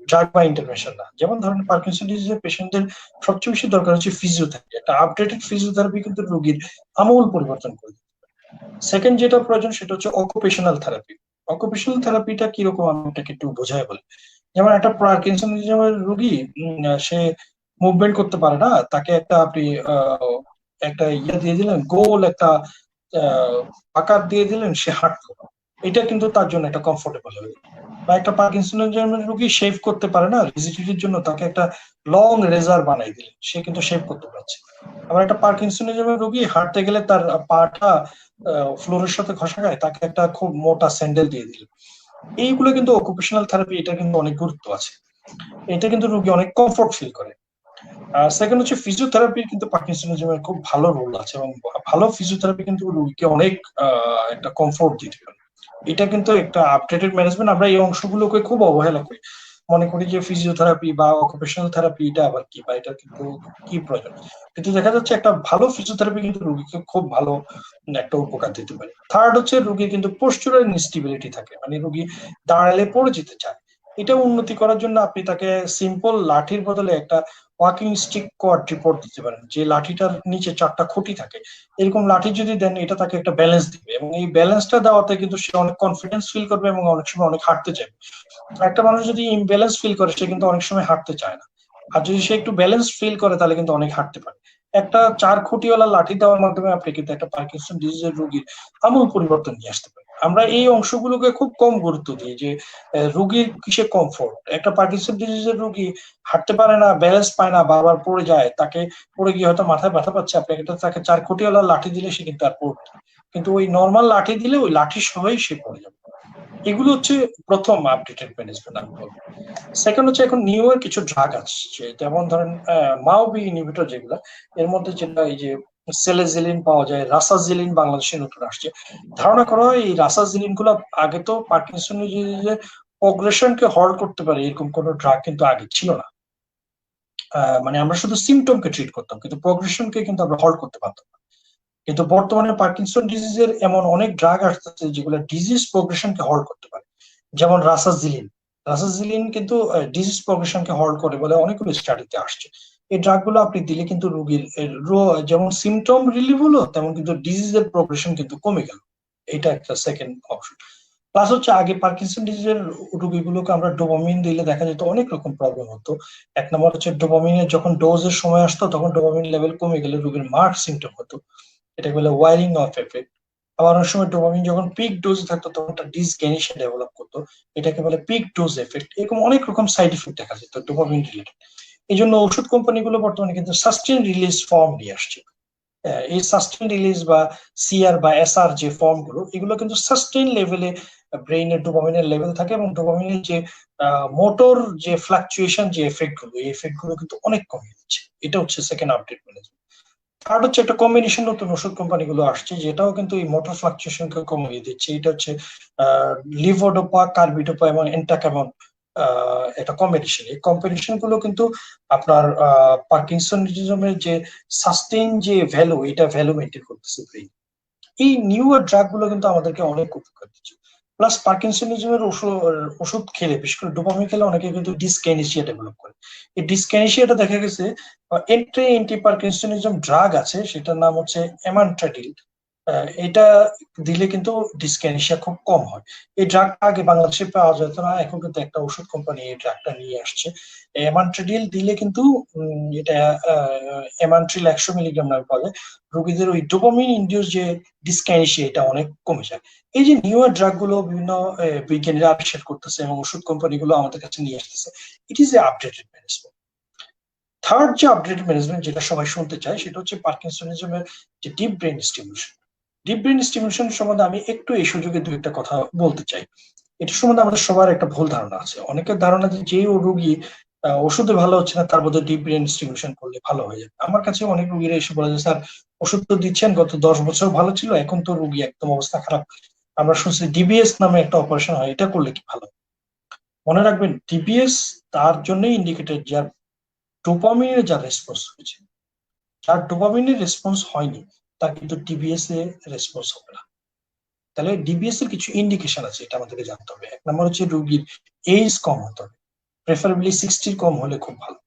ড্রাগ বা ইন্টারভেনশন না। যেমন ধরেন পার্কিনসন ডিজিজের পেশেন্টদের সবচেয়ে বেশি দরকার হচ্ছে ফিজিওথেরাপি। একটা আপডেটেড ফিজিওথেরাপি কিন্তু রোগীর আমূল পরিবর্তন করে দিবে। সেকেন্ড যেটা প্রয়োজন সেটা হচ্ছে অকুপেশনাল থেরাপি। অকুপেশনাল থেরাপিটা কিরকম আমি এটাকে একটু বোঝাই বলি। যেমন একটা পার্কিনসনিজমের রোগী, সে মুভমেন্ট করতে পারে না, তাকে আপনি একটা ইয়ে দিয়ে দিলেন, গোল একটা আকার দিয়ে দিলেন, সে হাঁটলো, এটা কিন্তু তার জন্য একটা কমফোর্টেবল হবে। বা একটা পার্কিনসনিজমের রোগী শেভ করতে পারে না, রিজিডিটির জন্য তাকে একটা লং রেজার বানাই দিলেন, সে কিন্তু শেভ করতে পারছে। আবার একটা পার্কিনসনিজমের রোগী হাঁটতে গেলে তার পাটা ফ্লোরের সাথে ঘষা খায়, তাকে একটা খুব মোটা স্যান্ডেল দিয়ে দিলেন। এইগুলো কিন্তু অকুপেশনাল থেরাপি, এটা কিন্তু অনেক গুরুত্ব আছে, এটা কিন্তু রোগী অনেক কমফোর্ট ফিল করে। সেকেন্ড হচ্ছে ফিজিওথেরাপির কিন্তু পার্কিনসনিজমের খুব ভালো রোল আছে, এবং ভালো ফিজিওথেরাপি কিন্তু রোগীকে অনেক একটা কমফোর্ট দিতে পারে। এটা কিন্তু একটা আপডেটেড ম্যানেজমেন্ট। আমরা এই অংশগুলোকে খুব অবহেলা করি, মনে করি যে ফিজিওথেরাপি বা অকুপেশনাল থেরাপি এটা আবার কি, বা এটা কিন্তু কি প্রয়োজন। কিন্তু দেখা যাচ্ছে একটা ভালো ফিজিওথেরাপি কিন্তু রোগীকে খুব ভালো একটা উপকার দিতে পারে। থার্ড হচ্ছে রোগীর কিন্তু পোস্চুরাল ইনস্টেবিলিটি থাকে, মানে রোগী দাঁড়ালে পড়ে যেতে চায়। এটা উন্নতি করার জন্য আপনি তাকে সিম্পল লাঠির বদলে একটা ওয়াকিং স্টিক কোয়াড্রিপড দিতে পারেন, যে লাঠিটার নিচে 4টা খুঁটি থাকে। এরকম লাঠি যদি দেন, এটা তাকে একটা ব্যালেন্স দিবে, এবং এই ব্যালেন্সটা দেওয়াতে কিন্তু সে অনেক কনফিডেন্স ফিল করবে এবং অনেক সময় অনেক হাঁটতে চাইবে। একটা মানুষ যদি ইমব্যালেন্স ফিল করে, সে কিন্তু অনেক সময় হাঁটতে চায় না। আর যদি সে একটু ব্যালেন্স ফিল করে, তাহলে কিন্তু অনেক হাঁটতে পারে। একটা 4 খুঁটিওয়ালা লাঠি দেওয়ার মাধ্যমে আপনি কিন্তু একটা পার্কিনসন ডিজিজের রোগীর আমূল পরিবর্তন নিয়ে আসতে পারেন। আমরা এই অংশগুলোকে খুব কম গুরুত্ব দিই, যে রোগীর কিসে কমফোর্ট। একটা পার্কিনসন ডিজিজের রোগী হাঁটতে পারে না, ব্যালেন্স পায় না, বারবার পড়ে যায়, তাকে পড়ে গিয়ে হয়তো মাথায় ব্যথা পাচ্ছে, আপনি তাকে 4 খুঁটিওয়ালা লাঠি দিলে সে কিন্তু আর পড়বে না। কিন্তু ওই নর্মাল লাঠি দিলে ওই লাঠি সহই সে পড়ে যাবে। এগুলো হচ্ছে প্রথম আপডেটেড ম্যানেজমেন্ট আমি বলবো। সেকেন্ড হচ্ছে এখন নিউ এর কিছু ড্রাগ আসছে, যেমন ধরেন মাওবি ইনহিবিটর যেগুলো, এর মধ্যে যেটা এই যে সেলেজিলিন পাওয়া যায়, রাসাজিলিন বাংলাদেশে নতুন আসছে। ধারণা করা হয় এই রাসাজিলিন গুলো আগে তো পার্কিনসন ডিজিজের প্রোগ্রেশনকে হল্ট করতে পারে এরকম কোনো ড্রাগ কিন্তু আগে ছিল না। মানে আমরা শুধু সিমটমকে ট্রিট করতাম, কিন্তু প্রোগ্রেশনকে কিন্তু আমরা হল্ট করতে পারতাম না। কিন্তু বর্তমানে পার্কিনসন ডিজিজের এমন অনেক ড্রাগ আসতেছে যেগুলো ডিজিজ প্রোগ্রেশনকে হল্ট করতে পারে, যেমন রাসাজিলিন। রাসাজিলিন কিন্তু ডিজিজ প্রোগ্রেশনকে হল্ট করে বলে অনেকগুলো স্টাডিতে আসছে। এই ড্রাগ গুলো আপনি দিলে কিন্তু রোগীর যেমন সিমটম রিলিভ হলো, তেমন কিন্তু ডিজিজের প্রোগ্রেশন কিন্তু কমে গেল। এটা একটা সেকেন্ড অপশন। প্লাস হচ্ছে আগে পার্কিনসন ডিজিজের রোগীগুলোকে আমরা ডোপামিন দিলে দেখা যেত অনেক রকম প্রবলেম হতো। এক নম্বর হচ্ছে ডোপামিনের যখন ডোজের সময় আসতো তখন ডোপামিন লেভেল কমে গেলে রোগীর মার্ক সিমটম হতো, এটাকে বলে ওয়ারিং অফ এফেক্ট। আবার অনেক সময় ডোপামিন যখন পিক ডোজ থাকতো তখন একটা ডিসগ্যানিশিয়া ডেভেলপ করতো, এটাকে বলে পিক ডোজ এফেক্ট। এরকম অনেক রকম সাইড এফেক্ট দেখা যেত ডোপামিন রিলেটেড। এই জন্য ওষুধ কোম্পানিগুলো বর্তমানে কিন্তু সাস্টেন রিলিজ ফর্ম নিয়ে আসছে। এই সাস্টেন রিলিজ বা সিআর বা এসআর যে ফর্ম গুলো, এগুলো কিন্তু সাস্টেন লেভেলে ব্রেইনের ডোপামিনের লেভেল থাকে, এবং ডোপামিনের যে মোটর যে ফ্লাকচুয়েশন যে এফেক্ট গুলো, এই এফেক্ট গুলো কিন্তু অনেক কমে যাচ্ছে। এটা হচ্ছে সেকেন্ড আপডেট ম্যানেজমেন্ট। থার্ড হচ্ছে একটা কম্বিনেশন নতুন ওষুধ কোম্পানিগুলো আসছে, যেটাও কিন্তু এই মোটর ফ্লাকচুয়েশনকে কমিয়ে দিচ্ছে। এটা হচ্ছে লিভোডোপা, কার্বিডোপা এবং এন্টাকামন, একটা কম্বিনেশন। এই কম্বিনেশন গুলো কিন্তু আপনার পার্কিনসনিজমের যে সাস্টেইন যে ভ্যালু, এটা ভ্যালু মেনটেন করতেছে ব্রেইন। এই নিউয়ার ড্রাগ গুলো কিন্তু আমাদেরকে অনেক উপকার দিচ্ছে। প্লাস পার্কিনসনিজমের ওষুধ খেলে, বিশেষ করে ডোপামিন খেলে, অনেকে কিন্তু ডিসকাইনেসিয়া ডেভেলপ করে। এই ডিসকাইনেসিয়াটা দেখা গেছে এন্টি পার্কিনসনিজম ড্রাগ আছে, সেটার নাম হচ্ছে এমান্ট্রাডিল। এটা দিলে কিন্তু ডিসকাইনেসিয়া খুব কম হয়। এই ড্রাগটা আগে বাংলাদেশে পাওয়া যেত না, এখন কিন্তু একটা ওষুধ কোম্পানি এই ড্রাগটা নিয়ে আসছে। এমান্ট্রাডিল দিলে কিন্তু এটা এমান্ট্রিল 100 মিলিগ্রাম নামে পাওয়া যায়, রোগীদের ওই ডোপামিন ইনডিউস যে ডিসকাইনেসিয়া এটা অনেক কমে যায়। এই যে নিউয়ার ড্রাগ গুলো বিভিন্ন বিজ্ঞানীরা আবিষ্কার করতেছে এবং ওষুধ কোম্পানিগুলো আমাদের কাছে নিয়ে আসতেছে, it is a updated management. Third যে আপডেটেড ম্যানেজমেন্ট যেটা সবাই শুনতে চায়, সেটা হচ্ছে পার্কিনসনিজমের যে deep brain stimulation. Deep brain stimulation সম্বন্ধে আমি একটু এই সুযোগে দু একটা কথা বলতে চাই। এটা সম্বন্ধে আমাদের সবার একটা ভুল ধারণা আছে। অনেকের ধারণা যে রোগী ওষুধে ভালো হচ্ছে না, তার মধ্যে ডিপ ব্রেন স্টিমুলেশন করলে ভালো হয়ে যাবে। আমার কাছে অনেক রোগীরা এসে বলে যে, স্যার ওষুধ তো দিচ্ছেন, গত 10 বছর ভালো ছিল, এখন তো রোগী একদম অবস্থা খারাপ, আমরা শুনছি ডিবিএস নামে একটা অপারেশন হয়, এটা করলে কি ভালো? মনে রাখবেন, ডিবিএস তার জন্যই ইন্ডিকেটেড যার ডোপামিনের যা রেসপন্স হয়েছে। যার ডোপামিনের রেসপন্স হয়নি, তার কিন্তু ডিবিএস এ রেসপন্স হবে না। তাহলে ডিবিএস এর কিছু ইন্ডিকেশন আছে, এটা আমাদেরকে জানতে হবে। এক নম্বর হচ্ছে রোগীর এজ কম হতে হবে, প্রেফারেবলি 60 কম হলে খুব ভালো।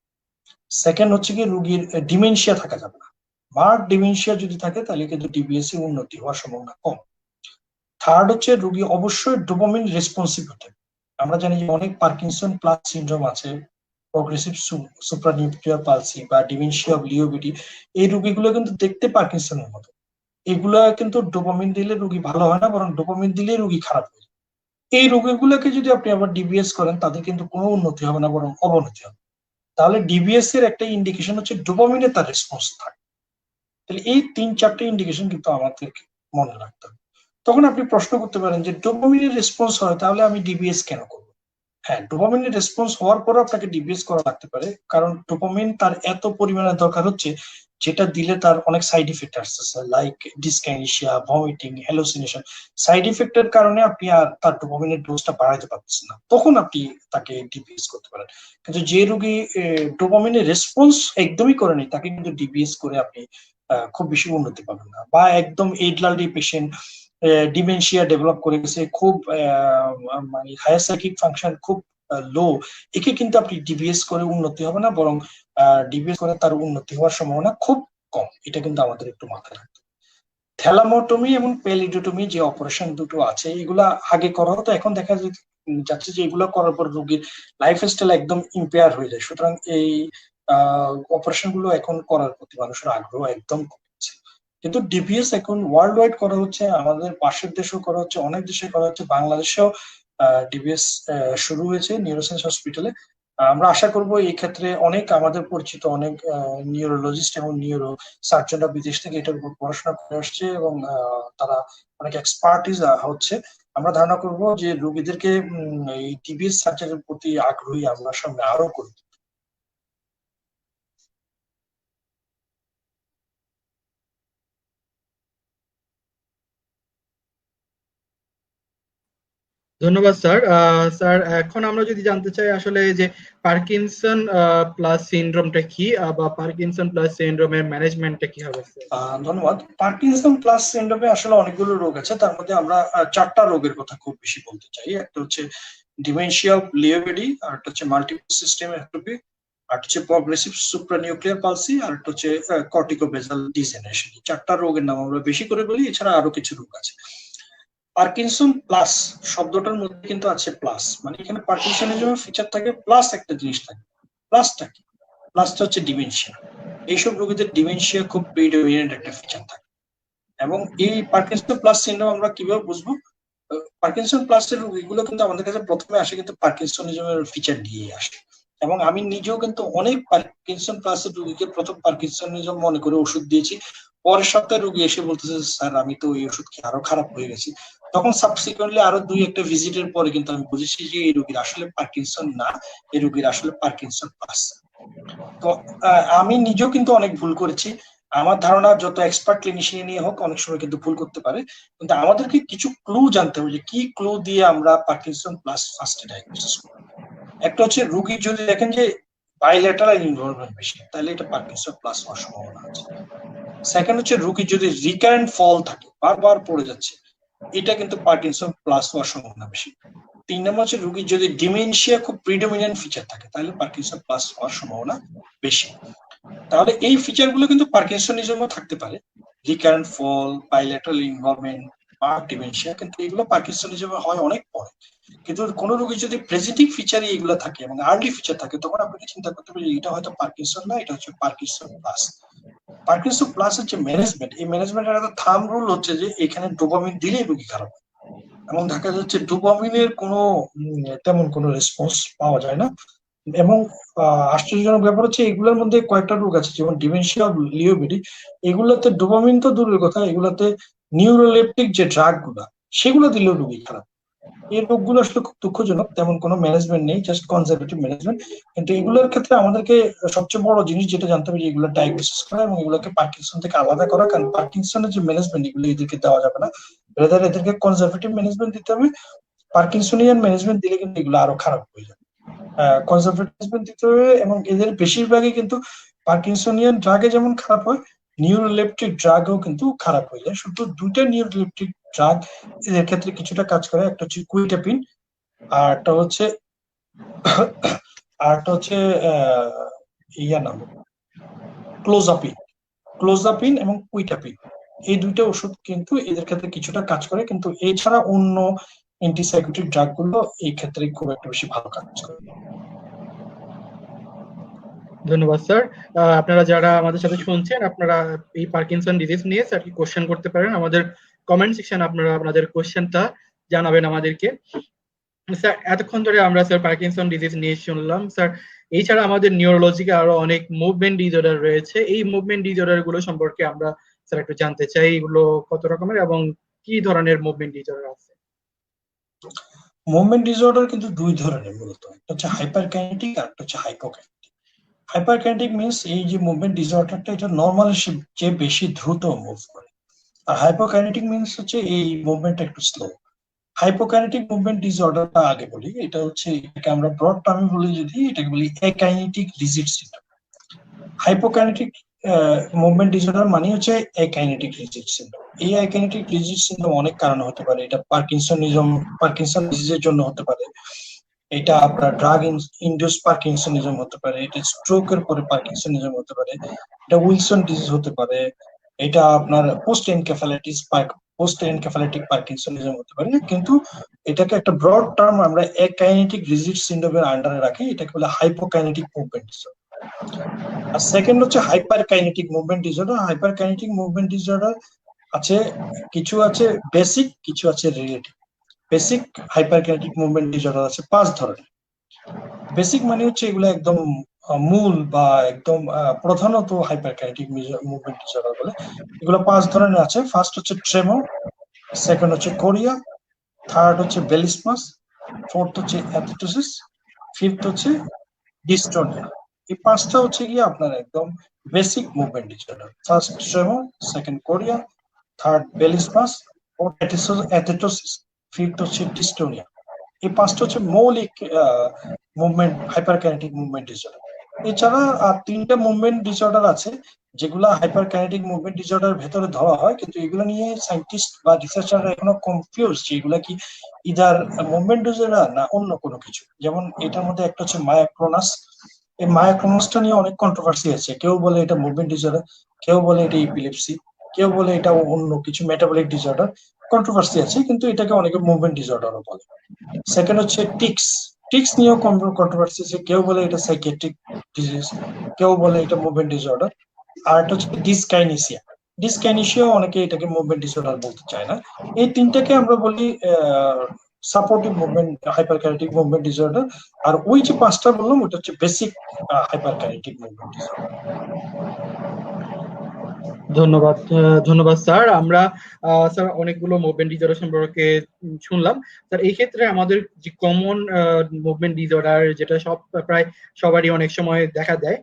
সেকেন্ড হচ্ছে কি রোগীর ডিমেনশিয়া থাকা যাবে না। মার্ক ডিমেনশিয়া যদি থাকে তাহলে কিন্তু ডিবিএস এর উন্নতি হওয়ার সম্ভাবনা কম। থার্ড হচ্ছে রোগী অবশ্যই ডোপামিন রেসপন্সিভ হতে হবে। আমরা জানি যে অনেক পার্কিনসন প্লাস সিনড্রোম আছে, প্রগ্রেসিভ সুপ্রানিউক্লিয়ার পালসি বা ডিমেনশিয়া অফ লিওবিডি। এই রোগীগুলো কিন্তু দেখতে পার্কিনসনের মতো, এগুলা কিন্তু ডোপামিন দিলে রোগী ভালো হয় না, বরং ডোপামিন দিলে রোগী খারাপ হয়। এই রোগীগুলোকে যদি আপনি আবার ডিবিএস করেন, তাদের কিন্তু কোনো উন্নতি হবে না, বরং অবনতি হবে। তাহলে ডিবিএস এর একটা ইন্ডিকেশন হচ্ছে ডোপামিনে তার রেসপন্স থাকে। তাহলে এই 3-4টে ইন্ডিকেশন কিন্তু আমাদেরকে মনে রাখতে হবে। তখন আপনি প্রশ্ন করতে পারেন যে ডোপামিনের রেসপন্স হয়, তাহলে আমি ডিবিএস কেন করবো? হ্যাঁ, ডোপামিনের রেসপন্স হওয়ার পরও আপনাকে ডিবিএস করা লাগতে পারে, কারণ ডোপামিন তার এত পরিমাণে দরকার হচ্ছে, যেটা দিলে তার অনেক সাইড ইফেক্ট আসতেছে, লাইক ডিসকাইনেশিয়া, ভমিটিং, হ্যালোসিনেশন। সাইড ইফেক্টের কারণে আপনি আর তার ডোপামিনের ডোজটা বাড়াইতে পারতেছেন না, তখন আপনি তাকে ডিবিএস করতে পারেন। কিন্তু যে রোগী ডোপামিনের রেসপন্স একদমই করেনি, তাকে কিন্তু ডিবিএস করে আপনি খুব বেশি উন্নতি পাবেন না। বা একদম এডলার্ডি পেশেন্ট, ডিমেনশিয়া ডেভেলপ করে গেছে, খুব মানে হায়ার সাইকিক ফাংশন খুব লো, একে কিন্তু আপনি ডিবিএস করে উন্নতি হবে না, বরং ডিবিএস করে তার উন্নতি হওয়ার সম্ভাবনা খুব কম। এটা কিন্তু আমাদের একটু মাথায় রাখতে হবে। থ্যালামোটমি এবং পেলিডোটমি যে অপারেশন দুটো আছে, এগুলা আগে করা হতো, এখন দেখা যাচ্ছে যে এগুলো করার পর রোগীর লাইফস্টাইল একদম ইম্পেয়ার হয়ে যায়। সুতরাং এই অপারেশন গুলো এখন করার প্রতি মানুষের আগ্রহ একদম কমেছে। কিন্তু ডিবিএস এখন ওয়ার্ল্ড ওয়াইড করা হচ্ছে, আমাদের পাশের দেশেও করা হচ্ছে, অনেক দেশে করা হচ্ছে, বাংলাদেশেও ডিবিএস শুরু হয়েছে নিউরোসায়েন্স হসপিটালে। আমরা আশা করব এই ক্ষেত্রে অনেক আমাদের পরিচিত অনেক নিউরোলজিস্ট এবং নিউরো সার্জনরা বিদেশ থেকে এটার উপর পড়াশোনা করে আসছে এবং তারা অনেক এক্সপার্টিস হচ্ছে। আমরা ধারণা করব যে রোগীদেরকে এই টিবিএস সার্জারির প্রতি আগ্রহী আমরা সামনে আরো করি। ধন্যবাদ স্যার। স্যার, এখন আমরা যদি জানতে চাই আসলে যে পার্কিনসন প্লাস সিনড্রোমটা কি, বা পার্কিনসন প্লাস সিনড্রোমের ম্যানেজমেন্টটা কি হবে স্যার? ধন্যবাদ। পার্কিনসন প্লাস সিন্ড্রোমে আসলে অনেকগুলো রোগ আছে, তার মধ্যে আমরা চারটা রোগের কথা খুব বেশি বলতে চাই। একটা হচ্ছে ডিমেনশিয়া অফ লিওবেডি, আর একটা হচ্ছে মাল্টিপল সিস্টেম অ্যাট্রোফি, আর হচ্ছে প্রগ্রেসিভ সুপ্রানিউক্লিয়ার পালসি, আর একটা হচ্ছে কর্টিকোবেজাল ডিজেনারেশন। চারটা রোগের নাম আমরা বেশি করে বলি, এছাড়া আরো কিছু রোগ আছে। পার্কিনসন প্লাস শব্দটার মধ্যে কিন্তু আছে প্লাস, মানে এখানে পার্কিনসনিজমের ফিচার থাকে প্লাস একটা জিনিস থাকে। প্লাসটা কি? প্লাসটা হচ্ছে ডিমেনশিয়া। এইসব রোগীদের ডিমেনশিয়া খুব প্রিডমিনেন্ট একটা ফিচার থাকে। এবং এই পার্কিনসন প্লাস সিনড্রোম আমরা কিভাবে বুঝবো? পার্কিনসন প্লাস এর রোগীগুলো কিন্তু আমাদের কাছে প্রথমে আসে কিন্তু পার্কিনসনিজমের ফিচার দিয়ে আসে। এবং আমি নিজেও কিন্তু অনেক পার্কিনসন প্লাস এর রোগীকে প্রথম পার্কিনসনিজম মনে করে ওষুধ দিয়েছি। পরের সপ্তাহে রোগী এসে বলতেছে, স্যার আমি তো এই ওষুধ খেয়ে আরো খারাপ হয়ে গেছি। তখন সাবসিকুয়েন্টলি আরো দুই একটা ভিজিটের পরে কিন্তু আমি বুঝেছি যে এই রোগীর আসলে পার্কিনসন না, এই রোগীর আসলে পার্কিনসন প্লাস। তো আমি নিজেও কিন্তু অনেক ভুল করেছি। আমার ধারণা যত এক্সপার্ট ক্লিনিশিয়ান নিয়ে হোক অনেক সময় কিন্তু ভুল করতে পারে, কিন্তু আমাদেরকে কিছু ক্লু জানতে হবে যে কি ক্লু দিয়ে আমরা পার্কিনসন প্লাস ফার্স্টে ডায়াগনোসিস করব। একটা হচ্ছে রোগী যদি দেখেন যে বাইলেটারাল ইনভলভমেন্ট বেশি, তাহলে এটা পার্কিনসন প্লাস হওয়ার সম্ভাবনা আছে। সেকেন্ড হচ্ছে রোগীর যদি রিকারেন্ট ফল থাকে, বারবার পড়ে যাচ্ছে, এটা কিন্তু পার্কিনসন প্লাস হওয়ার সম্ভাবনা বেশি। 3 নম্বর হচ্ছে রোগীর যদি ডিমেনশিয়া খুব প্রিডমিনেন্ট ফিচার থাকে, তাহলে পার্কিনসন প্লাস হওয়ার সম্ভাবনা বেশি। তাহলে এই ফিচার গুলো কিন্তু পার্কিনসনিজমও থাকতে পারে, রিকারেন্ট ফল, বাইলেটারাল ইনভলভমেন্ট বা ডিমেনশিয়া, কিন্তু এগুলো পার্কিনসনিজমে হয় অনেক পরে। কিন্তু কোন রোগী যদি প্রেজেন্টিং ফিচারই এগুলো থাকে এবং আর্লি ফিচার থাকে, তখন আপনাকে চিন্তা করতে হবে এটা হয়তো পার্কিনসন না, এটা হচ্ছে পার্কিনসন প্লাস। পার্কিনসন প্লাস এর যে ম্যানেজমেন্ট, এই ম্যানেজমেন্টের একটা থাম্ব রুল হচ্ছে যে এখানে ডোপামিন দিলেই রোগী খারাপ হয়। এবং দেখা যাচ্ছে ডোপামিনের কোনো তেমন কোনো রেসপন্স পাওয়া যায় না। এবং আশ্চর্যজনক ব্যাপার হচ্ছে এগুলোর মধ্যে কয়েকটা রোগ আছে, যেমন ডিমেনশিয়া লিওবেডি, এগুলোতে ডোপামিন তো দূরের কথা, এগুলোতে নিউরোলেপটিক যে ড্রাগ গুলা সেগুলো দিলেও রোগী খারাপ। এই রোগগুলো আসলে খুব দুঃখজনক, তেমন কোনো ম্যানেজমেন্ট নেই, জাস্ট কনজারভেটিভ ম্যানেজমেন্ট। কিন্তু এগুলোর ক্ষেত্রে আমাদেরকে সবচেয়ে বড় জিনিস যেটা জানতে হবে, এগুলো ডায়াগনোসিস করা এবং এগুলোকে পার্কিনসন থেকে আলাদা করা, কারণ পার্কিনসনের যে ম্যানেজমেন্ট এগুলো এদেরকে দেওয়া যাবে না, এদেরকে কনজারভেটিভ ম্যানেজমেন্ট দিতে হবে। পার্কিনসনিয়ান ম্যানেজমেন্ট দিলে কিন্তু এগুলো আরো খারাপ হয়ে যাবে। কনজারভেটিভ দিতে হবে, এবং এদের বেশিরভাগই কিন্তু পার্কিনসনিয়ান ড্রাগে যেমন খারাপ হয়, নিউরোলেপটিক ড্রাগও কিন্তু খারাপ হয়ে যায়। শুধু দুইটা নিউরোলেপটিক ড্রাগ এদের ক্ষেত্রে কিছুটা কাজ করে, একটা হচ্ছে কুইটাপিন, আর একটা হচ্ছে আর একটা হচ্ছে ইয়া নাম ক্লোজাপিন। ক্লোজাপিন এবং কুইটাপিন, এই দুইটা ওষুধ কিন্তু এদের ক্ষেত্রে কিছুটা কাজ করে, কিন্তু এছাড়া অন্য অ্যান্টিসাইকোটিক ড্রাগ গুলো এই ক্ষেত্রে খুব একটা বেশি ভালো কাজ করে। ধন্যবাদ স্যার। আপনারা যারা আমাদের সাথে শুনছেন, আপনারা এই পার্কিনসন ডিজিজ নিয়ে স্যারকে কোশ্চেন করতে পারেন। আমাদের কমেন্ট সেকশনে আপনারা আপনাদের কোশ্চেনটা জানাবেন আমাদেরকে। স্যার, এতক্ষণ ধরে আমরা স্যার পার্কিনসন ডিজিজ নিয়ে শুনলাম। স্যার, এছাড়া আমাদের নিউরোলজিকে আরো অনেক মুভমেন্ট ডিসঅর্ডার রয়েছে। এই মুভমেন্ট ডিসঅর্ডার গুলো সম্পর্কে আমরা স্যার একটু জানতে চাই, এগুলো কত রকমের এবং কি ধরনের মুভমেন্ট ডিসঅর্ডার আছে? মুভমেন্ট ডিসঅর্ডার কিন্তু দুই ধরনের মূলত, একটা হচ্ছে হাইপারকাইনেটিক আর একটা হচ্ছে হাইপোকাইনেটিক। হাইপারকাইনেটিক মিন্স এই যে মুভমেন্ট ডিসঅর্ডারটা এটা নর্মালের চেয়ে বেশি দ্রুত মুভ করে, আর হাইপোকাইনেটিক মিন্স হচ্ছে এই মুভমেন্টটা একটু স্লো। হাইপোকাইনেটিক মুভমেন্ট ডিসঅর্ডারটা আগে বলি, এটা হচ্ছে এটাকে আমরা ব্রড টার্মে বলি, যদি এটাকে বলি অ্যাকাইনেটিক রিজিড সিনড্রোম। হাইপোকাইনেটিক মুভমেন্ট ডিসঅর্ডার মানে হচ্ছে অ্যাকাইনেটিক রিজিড সিনড্রোম। এই অ্যাকাইনেটিক রিজিড সিনড্রোম অনেক কারণে হতে পারে, এটা পার্কিনসন ডিজিজের জন্য হতে পারে, এটা আপনার ড্রাগ ইনডিউস পার্কিনসনিজম হতে পারে, এটা স্ট্রোকের পরে পার্কিনসনিজম হতে পারে, এটা উইলসন ডিজিজ হতে পারে, এটা আপনার পোস্ট এনকেফালাইটিক পার্কিনসনিজম হতে পারে। কিন্তু এটাকে একটা ব্রড টার্ম আমরা অ্যাকাইনেটিক রিজিড সিনড্রোমের আন্ডারে রাখি, এটাকে বলে হাইপোকাইনেটিক মুভমেন্ট ডিসঅর্ডার। আর সেকেন্ড হচ্ছে hyperkinetic movement disorder. Hyperkinetic movement disorder আছে, কিছু আছে বেসিক, কিছু আছে relative. Basic hyperkinetic movement disorder আছে 5 ধরনের। বেসিক মানে হচ্ছে এগুলো একদম মূল বা একদম প্রধানত হাইপারকাইনেটিক মুভমেন্ট ডিসঅর্ডার বলে। এগুলো 5 ধরনের আছে। ফার্স্ট হচ্ছে ট্রেমর, সেকেন্ড হচ্ছে কোরিয়া, থার্ড হচ্ছে বেলিসমাস, ফোর্থ হচ্ছে অ্যাথেটোসিস, ফিফথ হচ্ছে ডিস্টোনিয়া। এই 5টা হচ্ছে গিয়ে আপনার একদম basic movement disorder. First tremor, second chorea, third ballismus, fourth athetosis, fifth হচ্ছে ডিস্টোনিয়া। এই 5টা হচ্ছে মৌলিক মুভমেন্ট হাইপারকাইনেটিক মুভমেন্ট ডিসঅর্ডার। এছাড়া আর 3টা মুভমেন্ট ডিসঅর্ডার আছে যেগুলো হাইপারকাইনেটিক মুভমেন্ট ডিসঅর্ডার ভেতরে ধরা হয়, কিন্তু এগুলো নিয়ে সায়েন্টিস্ট বা রিসার্চাররা এখনো কনফিউজ যে এগুলা কি ইদার মুভমেন্ট ডিসঅর্ডার না অন্য কোনো কিছু। যেমন এটার মধ্যে একটা হচ্ছে মায়োক্রোনাস। এই মায়োক্রোনাসটা নিয়ে অনেক কন্ট্রোভার্সি আছে। কেউ বলে এটা মুভমেন্ট ডিসঅর্ডার, কেউ বলে এটা ইপিলেপসি, কেউ বলে এটা অন্য কিছু মেটাবলিক ডিসঅর্ডার। কন্ট্রোভার্সি আছে, কিন্তু এটাকে অনেকে মুভমেন্ট ডিসঅর্ডারও বলে। সেকেন্ড হচ্ছে টিক্স। টিক্স নিয়েও কন্ট্রোভার্সি আছে। কেউ বলে এটা সাইকিয়াট্রিক ডিজিজ, কেউ বলে এটা মুভমেন্ট ডিসঅর্ডার। আর একটা হচ্ছে ডিসকাইনেসিয়া। ডিসকাইনেসিয়া অনেকে এটাকে মুভমেন্ট ডিসঅর্ডার বলতে চায় না। এই তিনটাকে আমরা বলি supportive movement hyperkinetic movement disorder. আর ওই যে 5টা বললাম ওটা হচ্ছে বেসিক হাইপারকাইনেটিক মুভমেন্ট ডিসঅর্ডার। ধন্যবাদ। ধন্যবাদ স্যার। আমরা স্যার অনেকগুলো মুভমেন্ট ডিসঅর্ডার সম্পর্কে শুনলাম। স্যার এই ক্ষেত্রে আমাদের যে কমন মুভমেন্ট ডিসঅর্ডার যেটা প্রায় সবারই অনেক সময় দেখা দেয়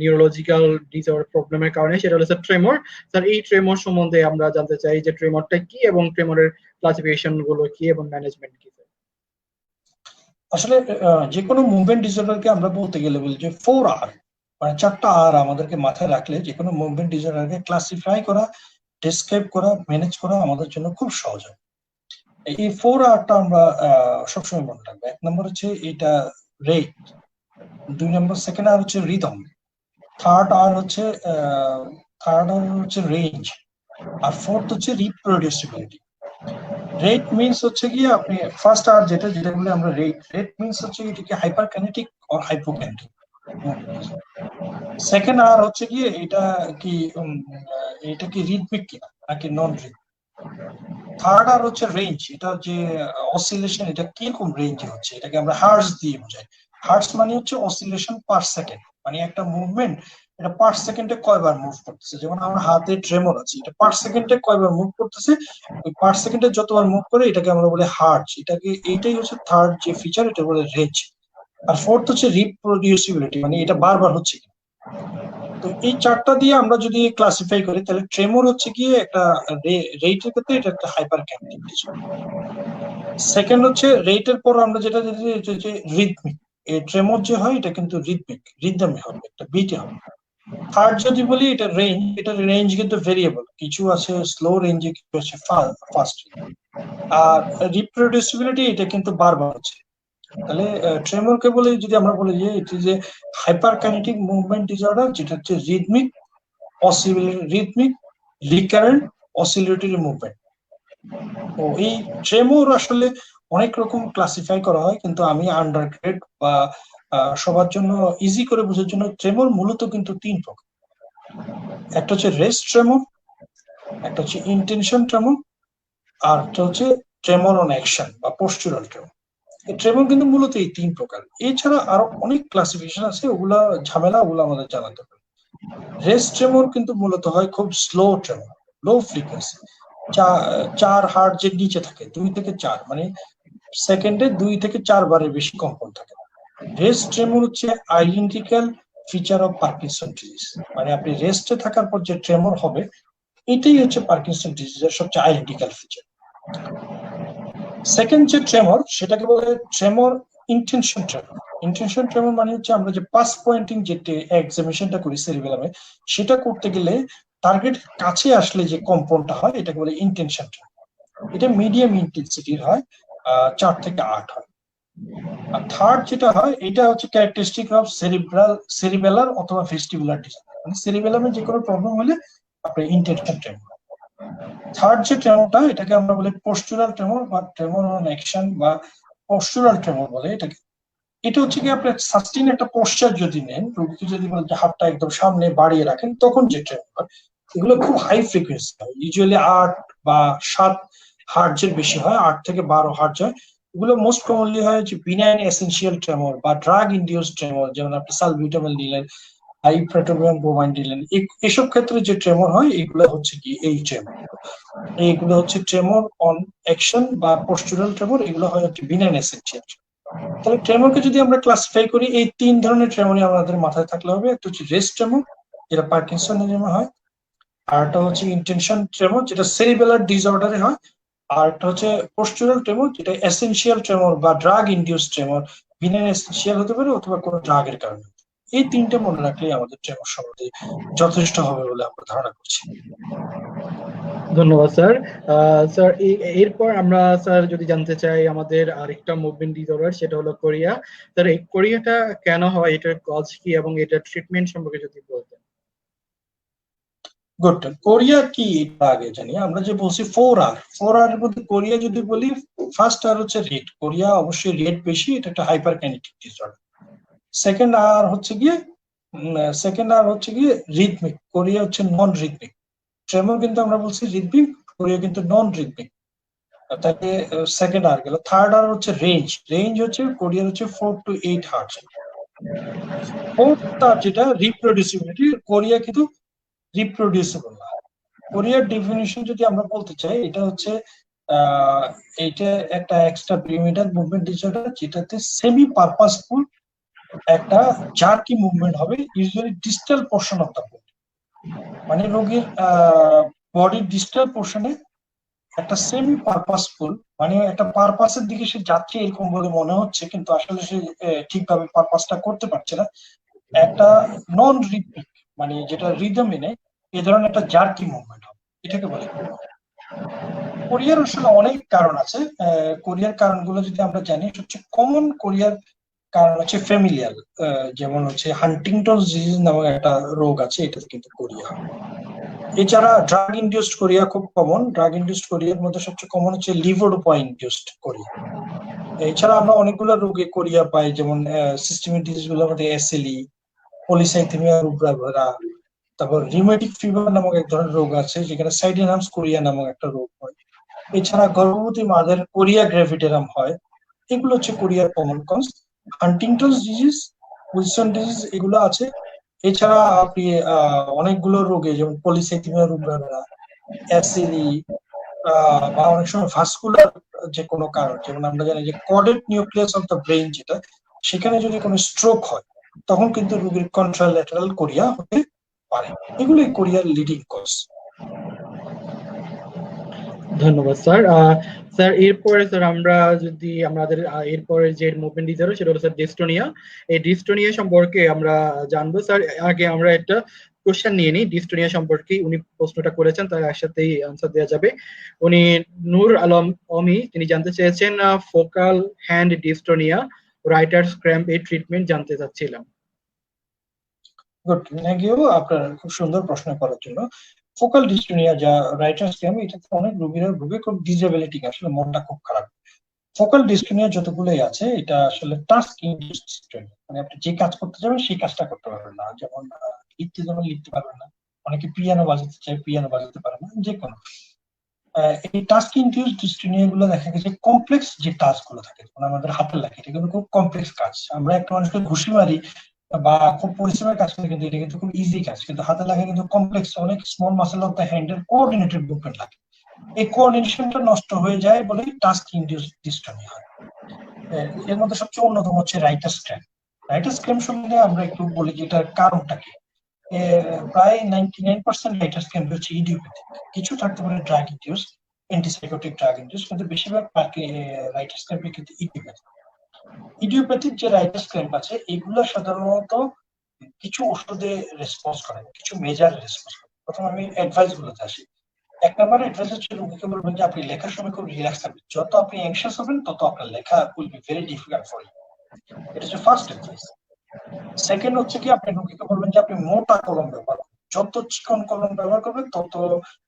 নিউরোলজিক্যাল ডিসঅর্ডার প্রবলেমের কারণে, সেটা হলো স্যার ট্রেমর। স্যার এই ট্রেমর সম্বন্ধে আমরা জানতে চাই যে ট্রেমরটা কি এবং ট্রেমরের ক্লাসিফিকেশন গুলো কি এবং ম্যানেজমেন্ট কি। আসলে যে কোনো মুভমেন্ট ডিসঅর্ডারকে আমরা বলতে গেলে বলি যে 4R, মানে 4টা আর আমাদেরকে মাথায় রাখলে যে কোনো মুভমেন্ট ডিসঅর্ডারকে ক্লাসিফাই করা, ডেসক্রাইব করা, ম্যানেজ করা আমাদের জন্য খুব সহজ হয়। এই 4Rটা আমরা সবসময় মনে রাখবো। 1 নম্বর হচ্ছে এটা রেট, 2 নম্বর সেকেন্ড আর হচ্ছে রিদম, থার্ড আর হচ্ছে রেঞ্জ, আর ফোর্থ হচ্ছে রিপ্রোডিউসিবিলিটি। রেট মিনস হচ্ছে কি আপনি ফার্স্ট আর যেটা বলে আমরা রেট মিনস হচ্ছে এটা কি হাইপারকাইনেটিক অর হাইপোকাইনেটিক। সেকেন্ড আর হচ্ছে কি এটা কি রিদমিক কিনা নাকি নন রিদমিক। থার্ড আর হচ্ছে রেঞ্জ, এটা যে অসিলেশন এটা কিরকম রেঞ্জে হচ্ছে, এটাকে আমরা হার্টস দিয়ে বোঝাই। হার্টস মানে হচ্ছে অসিলেশন পার সেকেন্ড, মানে একটা মুভমেন্ট এটা পার সেকেন্ডে কয়বার মুভ করতেছে। যেমন আমার হাতে ট্রেমর আছে, এটা পার সেকেন্ডে কয়বার মুভ করতেছে, ওই পার সেকেন্ডে যতবার মুভ করে এটাকে আমরা বলি হার্টস। এইটাই হচ্ছে থার্ড যে ফিচার, এটা বলে রেঞ্জ। আর ফোর্থ হচ্ছে রিপ্রোডিউসিবিলিটি, মানে এটা বারবার হচ্ছে। তো এই 4টা দিয়ে আমরা যদি ক্লাসিফাই করি তাহলে ট্রেমর হচ্ছে গিয়ে একটা রেটের ক্ষেত্রে এটা একটা হাইপারকাইনেটিক ডিসঅর্ডার। সেকেন্ড হচ্ছে রেটের পর আমরা যেটা যে রিদমিক। এই ট্রেমর যে হয় এটা কিন্তু রিদমে হবে, একটা বিটে হবে। থার্ড যদি বলি এটা রেঞ্জ, এটা রেঞ্জ কিন্তু ভেরিয়েবল, কিছু আছে স্লো রেঞ্জে, কিছু আছে ফাস্ট। আর রিপ্রোডিউসিবিলিটি এটা কিন্তু বারবার হচ্ছে। তাহলে ট্রেমরকে বলে যদি আমরা বলি যে এটি যে হাইপারকাইনেটিক মুভমেন্ট ডিসঅর্ডার, যেটা হচ্ছে রিদমিক রিকারেন্ট অসিলেটরি মুভমেন্ট। তো এই ট্রেমর আসলে অনেক রকম ক্লাসিফাই করা হয়, কিন্তু আমি আন্ডারগ্রেড বা সবার জন্য ইজি করে বোঝার জন্য ট্রেমর মূলত কিন্তু 3 প্রকার। একটা হচ্ছে রেস্ট ট্রেমর, একটা হচ্ছে ইনটেনশন ট্রেমর, আর একটা হচ্ছে ট্রেমর অন অ্যাকশন বা পোস্টুরাল ট্রেমর। এই ট্রেমর কিন্তু মূলত এই 3 প্রকার। এছাড়া আরো অনেক ক্লাসিফিকেশন আছে, ওগুলা ঝামেলা, ওগুলো আমাদের জানাতে হবে। রেস্ট ট্রেমর কিন্তু মূলত হয় খুব স্লো ট্রেমর, লো ফ্রিকোয়েন্সি, 4 হার্টজের নিচে থাকে, 2 থেকে 4, মানে সেকেন্ডে 2 থেকে 4 বারের বেশি কম্পন থাকে। রেস্ট ট্রেমর হচ্ছে identical feature of Parkinson disease, মানে আপনি রেস্টে থাকার পর যে ট্রেমর হবে এটাই হচ্ছে পার্কিনসন ডিজিজের সবচেয়ে আইডেন্টিক্যাল ফিচার। সেকেন্ড যে ট্রেমর সেটাকে বলে tremor intention tremor. Intention tremor মানে হচ্ছে আমরা যে পাস পয়েন্টিং যে এক্সামিনেশনটা করি সেরিবেলামে, সেটা করতে গেলে টার্গেট কাছে আসলে যে কম্পনটা হয় এটাকে বলে ইন্টেনশন ট্রেমর। এটা মিডিয়াম ইন্টেন্সিটির হয়, 4 থেকে 8 হয়। আর থার্ড যেটা হয় এটা হচ্ছে ক্যারেক্টারিস্টিক অফ সেরিবেলার অথবা ভেস্টিবুলার ডিসঅর্ডার, মানে সেরিবেলামে যে কোনো প্রবলেম হলে আপনার ইন্টেনশন ট্রেমর। থার্ড যে ট্রেমরটা এটাকে আমরা বলি পোস্টুরাল ট্রেমর বা ট্রেমর অন অ্যাকশন বা পোস্টুরাল ট্রেমর বলে এটাকে। এটা হচ্ছে কি আপনার সাস্টেইন একটা পোস্টার যদি নেন, রোগীকে যদি বলেন যে হাতটা একদম সামনে বাড়িয়ে রাখেন, তখন যে ট্রেমর হয় এগুলো খুব হাই ফ্রিকোয়েন্সি হয়, ইউজুয়ালি 8 বা 7 হার্টজের বেশি হয়, 8 থেকে 12 হার্টজ হয়। এগুলো মোস্ট কমনলি হয় যে বিনাইন এসেনশিয়াল ট্রেমর বা ড্রাগ ইনডিউসড ট্রেমর, যেমন আপনি সালবিউটামল নিলেন, হাইপ্রোটোনিয়াম ব্রোমাইন দিলেন, এসব ক্ষেত্রে যে ট্রেমর হয় এগুলো হচ্ছে কি এই ট্রেমর। এইগুলো হচ্ছে ট্রেমর অন অ্যাকশন বা পোস্টুরাল ট্রেমর, এগুলো হয় হচ্ছে বিনাইন এসেনশিয়াল। তাহলে ট্রেমরকে যদি আমরা ক্লাসিফাই করি, এই তিন ধরনের ট্রেমরই আমাদের মাথায় থাকলে হবে। একটা হচ্ছে রেস্ট ট্রেমর, যেটা পার্কিনসনিজমে হয়, আর একটা হচ্ছে ইন্টেনশন ট্রেমর, যেটা সেরিবেলার ডিসঅর্ডারে হয়, আর একটা হচ্ছে পোস্টুরাল ট্রেমর, যেটা এসেনশিয়াল ট্রেমর বা ড্রাগ ইনডিউস ট্রেমর, বিনা এসেনশিয়াল হতে পারে অথবা কোনো ড্রাগের কারণে। এই তিনটে মনে রাখলেই আমাদের ট্রেমর সম্বন্ধে যথেষ্ট হবে বলে আমরা ধারণা করছি। ধন্যবাদ স্যার। স্যার এরপর আমরা স্যার যদি জানতে চাই আমাদের আরেকটা মুভমেন্ট ডিসঅর্ডার, সেটা হলো কোরিয়া। স্যার এই কোরিয়াটা কেন হয়, এটার কজ কি এবং এটার ট্রিটমেন্ট সম্পর্কে যদি বলতেন। গুড। কোরিয়া কি এটা আগে জানি। আমরা যে বলছি 4R এর মধ্যে কোরিয়া যদি বলি, ফার্স্ট আর হচ্ছে রেড। কোরিয়া অবশ্যই রেড বেশি, এটা একটা হাইপার কাইনেটিক ডিসঅর্ডার। সেকেন্ড আর হচ্ছে গিয়ে রিদমিক। কোরিয়া হচ্ছে নন রিদমিক। ট্রেমর কিন্তু আমরা বলছি রিদমিক, কোরিয়া কিন্তু নন রিদমিক। তাকে সেকেন্ড আর গেল। থার্ড আর হচ্ছে রেঞ্জ হচ্ছে কোরিয়ার হচ্ছে 4 to 8 হার্টজ। ফোর্থ আর যেটা রিপ্রোডিউসিবিলিটি, কোরিয়া কিন্তু রিপ্রোডিউসিবল না। কোরিয়ার ডেফিনিশন যদি আমরা বলতে চাই, এটা হচ্ছে এইটা একটা এক্সট্রা পিরিমিটার মুভমেন্ট ডিসঅর্ডার, যেটাতে সেমি পারপাসফুল একটা জার্কি মুভমেন্ট হবে, usually distal portion of the body. মানে রোগীর বডির ডিস্টাল পোর্শনে একটা সেমি পারপাসফুল, মানে একটা পারপাসের দিকে সে যাচ্ছে এরকম বলে মনে হচ্ছে, কিন্তু আসলে সে ঠিকভাবে পারপাসটা করতে পারছে না। একটা নন রিপিক, মানে যেটা রিদম এনে এই ধরনের একটা জার্কি মুভমেন্ট হবে, এটাকে বলে কোরিয়া। কোরিয়ার আসলে অনেক কারণ আছে। কোরিয়ার কারণগুলো যদি আমরা জানি, সবচেয়ে কমন কোরিয়ার কারণ হচ্ছে ফ্যামিলিয়াল। যেমন হচ্ছে হান্টিংটন ডিজিজ নামক একটা রোগ আছে, এটাতে কিন্তু কোরিয়া হয়। এছাড়া ড্রাগ ইনডিউসড কোরিয়া খুব কমন। ড্রাগ ইনডিউসড কোরিয়ার মধ্যে সবচেয়ে কমন হচ্ছে লিভোডোপা ইনডিউসড কোরিয়া। এছাড়া আমরা অনেকগুলো রোগে কোরিয়া পাই, যেমন সিস্টেমিক ডিজিজ গুলোর মধ্যে এসএলই, পলিসাইথেমিয়া রুব্রাভেরা, তারপর রিউমেটিক ফিভার নামক এক ধরনের রোগ আছে, যেখানে সাইডেনামস কোরিয়া নামক একটা রোগ হয়। এছাড়া গর্ভবতী মাদের কোরিয়া গ্র্যাভিটেরাম হয়। এগুলো হচ্ছে কোরিয়ার common cause. Huntington's disease, Wilson disease, এগুলো আছে। এছাড়া আপনি অনেকগুলো রোগে, যেমন পলিসাইথেমিয়া রুব্রাভেরা, অ্যাসিলি, বা অনেক সময় ভাস্কুলার যে কোনো কারণ, যেমন আমরা জানি যে corded nucleus of the brain যেটা, সেখানে যদি কোনো স্ট্রোক হয়, তখন কিন্তু রোগীর কন্ট্রাল্যাটারাল কোরিয়া হতে পারে। এগুলোই কোরিয়ার লিডিং কজ। ধন্যবাদ স্যার। স্যার এরপরে স্যার আমরা যদি আমাদের এরপরে যে মুভমেন্ট ডিসঅর্ডার, সেটা হলো স্যার ডিস্টোনিয়া। এই ডিস্টোনিয়া সম্পর্কে আমরা জানবো স্যার। আগে আমরা একটা কোশ্চেন নিয়ে নিই ডিস্টোনিয়া সম্পর্কে। উনি প্রশ্নটা করেছেন, তার একসাথেই আনসার দেওয়া যাবে। উনি নূর আলম অমি, তিনি জানতে চেয়েছেন focal hand dystonia writer's cramp এর ট্রিটমেন্ট জানতে চাচ্ছিলাম। গুড, থ্যাংক ইউ আপনার খুব সুন্দর প্রশ্ন করার জন্য। ফোকাল ডিসটোনিয়া যা রাইটার্স ক্যাম্প, এটাতে অনেক রোগীরা ভুগে, খুব ডিসএবিলিটি, আসলে মনটা খুব খারাপ। ফোকাল ডিসটোনিয়া যতগুলোই আছে, এটা আসলে টাস্ক ইনডিউসড ডিসটোনিয়া, মানে আপনি যে কাজ করতে যাবেন সেই কাজটা করতে পারবেন না। যেমন লিখতে যাবেন, লিখতে পারবেন না। অনেকে পিয়ানো বাজাতে চায়, পিয়ানো বাজাতে পারে না, যে কোনো। এই টাস্ক ইনডিউসড ডিসটোনিয়া গুলো দেখা গেছে কমপ্লেক্স যে টাস্ক গুলো থাকে, যেমন আমাদের হাতের লেখা, এটা কিন্তু খুব কমপ্লেক্স কাজ। আমরা একটা মানুষকে ঘুষি মারি বা খুব পরিশ্রমের কাজ করে, কিন্তু এটা কিন্তু খুব ইজি কাজ। কিন্তু হাতের লেখা কিন্তু কমপ্লেক্স, অনেক স্মল মাসেল অফ দ্য হ্যান্ডের কোঅর্ডিনেটেড মুভমেন্ট লাগে। এই কোঅর্ডিনেশনটা নষ্ট হয়ে যায় বলে টাস্ক ইনডিউসড ডিসটোনিয়া হয়। এর মধ্যে সবচেয়ে অন্যতম হচ্ছে রাইটার্স ক্র্যাম্প। রাইটার্স ক্র্যাম্প সম্বন্ধে আমরা একটু বলি যে এটার কারণটা কি। প্রায় 99% রাইটার্স ক্র্যাম্প হচ্ছে ইডিওপ্যাথিক। কিছু থাকতে পারে drug induce, antipsychotic drug induce, কিন্তু বেশিরভাগ রাইটার্স ক্র্যাম্পে কিন্তু ইডিওপ্যাথিক। ইডিওপ্যাথিক যে রাইটার্স ক্র্যাম্প আছে, এগুলো সাধারণত কিছু ওষুধে রেসপন্স করে, কিছু মেজার রেসপন্স করে। প্রথম আমি অ্যাডভাইস গুলোতে আসি। এক নম্বর অ্যাডভাইস হচ্ছে রোগীকে বলবেন যে আপনি লেখার সময় খুব রিল্যাক্স থাকবেন। যত আপনি অ্যাংশাস হবেন, তত আপনার লেখা will be very difficult for you. এটা হচ্ছে ফার্স্ট অ্যাডভাইস। সেকেন্ড হচ্ছে কি, আপনি রোগীকে বলবেন যে আপনি মোটা কলম ব্যবহার করুন। যত চিকন কলম ব্যবহার করবেন, তত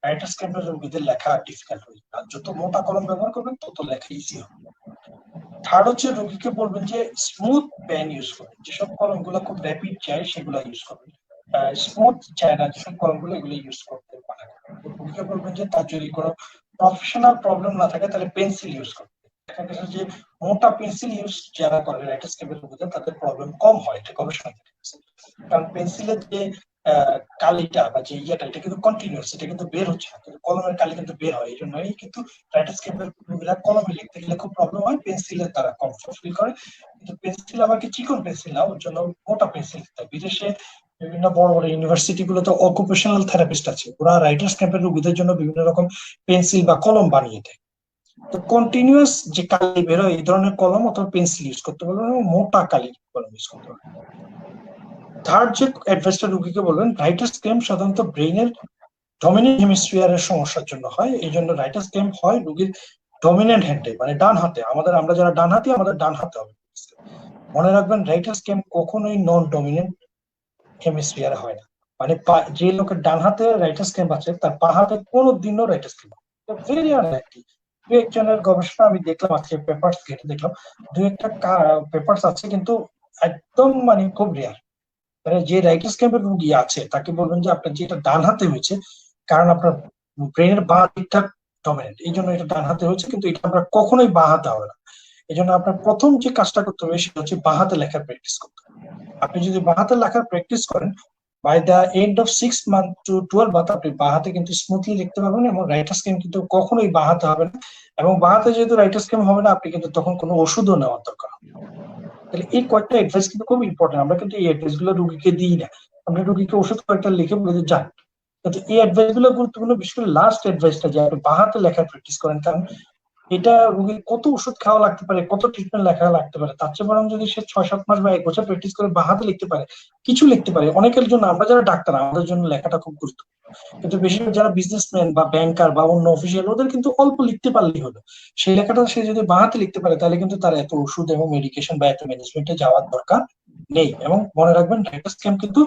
রাইটার্স ক্র্যাম্পের রোগীদের লেখা ডিফিকাল্ট হয়ে যাবে। আর যত মোটা কলম ব্যবহার করবেন, তত লেখা ইজি হবে। থার্ড হচ্ছে রোগীকে বলবেন যে স্মুথ পেন ইউজ করবেন। যেসব কলমগুলো খুব র্যাপিড চাই, সেগুলো ইউজ করবেন। স্মুথ চায় না যেসব কলমগুলো, এগুলো ইউজ করতে পারে। রোগীকে বলবেন যে তার যদি কোনো প্রফেশনাল প্রবলেম না থাকে, তাহলে পেন্সিল ইউজ করবেন। দেখা গেছে যে মোটা পেন্সিল ইউজ যারা করে রাইটার্স ক্যাম্পের রোগীদের তাদের প্রবলেম কম হয়, এটা গবেষণা দেখা গেছে। কারণ পেন্সিলের যে কালিটা বা যে ইয়েটা এটা কিন্তু কন্টিনিউয়াস, এটা কিন্তু বের হচ্ছে না, কিন্তু কলমের কালি কিন্তু বের হয়। এই জন্যই কিন্তু রাইটার্স ক্যাম্পের রোগীরা কলমে লিখতে গেলে খুব প্রবলেম হয়, পেন্সিলের তারা কমফোর্ট ফিল করে। কিন্তু পেন্সিল আবার কি চিকন পেন্সিল না, ওর জন্য মোটা পেন্সিল লিখতে হয়। বিদেশে বিভিন্ন বড় বড় ইউনিভার্সিটি গুলোতে অকুপেশনাল থেরাপিস্ট আছে, ওরা রাইটার্স ক্যাম্পের রোগীদের জন্য বিভিন্ন রকম পেন্সিল বা কলম বানিয়ে দেয়। তো কন্টিনিউয়াস যে কালি বেরোয় এই ধরনের কলম অথবা পেন্সিল ইউজ করতে পারবেন, এবং মোটা কালি কলম ইউজ করতে পারবেন। থার্ড যে অ্যাডভাইসটা রোগীকে বলবেন, রাইটার্স ক্যাম্প সাধারণত ব্রেইনের ডমিনেন্ট হেমিস্ফিয়ারের সমস্যার জন্য হয়। এই জন্য রাইটার্স ক্যাম্প হয় রোগীর ডমিনেন্ট হ্যান্ডে, মানে ডান হাতে। আমরা যারা ডান হাতি, আমাদের ডান হাতে হবে। মনে রাখবেন রাইটার্স ক্যাম্প কখনোই নন ডমিনেন্ট হেমিস্ফিয়ারে হয় না। মানে যে লোকের ডান হাতে রাইটার্স ক্যাম্প আছে তার বাঁ হাতে কোনোদিনও রাইটার্স ক্যাম্প ভেরি আনলাইকলি। দু একজনের গবেষণা আমি দেখলাম, আজকে পেপারস ঘেটে দেখলাম, দু একটা পেপারস আছে, কিন্তু একদম মানে খুব রেয়ার। মানে যে রাইটার্স ক্যাম্পের রোগী আছে তাকে বলবেন যে আপনার যেটা ডান হাতে হয়েছে, কারণ আপনার ব্রেনের বাঁ দিকটা ডমিনেন্ট, এই জন্য এটা ডান হাতে হয়েছে, কিন্তু এটা আপনার কখনোই বাঁ হাতে হবে না। এই জন্য আপনার প্রথম যে কাজটা করতে হবে সেটা হচ্ছে বাঁ হাতে লেখার প্র্যাকটিস করতে হবে। আপনি যদি বাঁ হাতে লেখার প্র্যাকটিস করেন, by the end of 6 month to 12 month আপনি বাঁ হাতে কিন্তু স্মুথলি লিখতে পারবেন, এবং রাইটার্স ক্যাম্প কিন্তু কখনোই বাঁ হাতে হবে না। এবং বাঁ হাতে যেহেতু রাইটার্স ক্যাম্প হবে না, আপনি কিন্তু তখন কোনো ওষুধও নেওয়ার দরকার হবে না। তাহলে এই কয়েকটা অ্যাডভাইস কিন্তু খুব ইম্পর্টেন্ট। আমরা কিন্তু এই অ্যাডভাইস গুলো রোগীকে দিই না, আমরা রোগীকে ওষুধ কয়েকটা লিখে বলে যান। কিন্তু এই অ্যাডভাইস গুলো গুরুত্বপূর্ণ, বিশেষ করে লাস্ট অ্যাডভাইসটা যে আপনি বাঁ হাতে লেখার প্র্যাকটিস করেন। কারণ এটা রোগীর কত ওষুধ খাওয়া লাগতে পারে, কত ট্রিটমেন্ট লেখা লাগতে পারে, তার চেয়ে বরং যদি সে 6-7 মাস বা 1 বছর প্র্যাকটিস করে বাঁ হাতে লিখতে পারে, কিছু লিখতে পারে। অনেকের জন্য, আমরা যারা ডাক্তার আমাদের জন্য লেখাটা খুব গুরুত্বপূর্ণ, কিন্তু বেশিরভাগ যারা বিজনেসম্যান বা ব্যাংকার বা অন্য অফিসিয়াল, ওদের কিন্তু অল্প লিখতে পারলেই হলো। সেই লেখাটা সে যদি বাঁ হাতে লিখতে পারে, তাহলে কিন্তু তার এত ওষুধ এবং মেডিকেশন বা এত ম্যানেজমেন্টে যাওয়ার দরকার নেই। এবং মনে রাখবেন রাইটার্স ক্যাম্প কিন্তু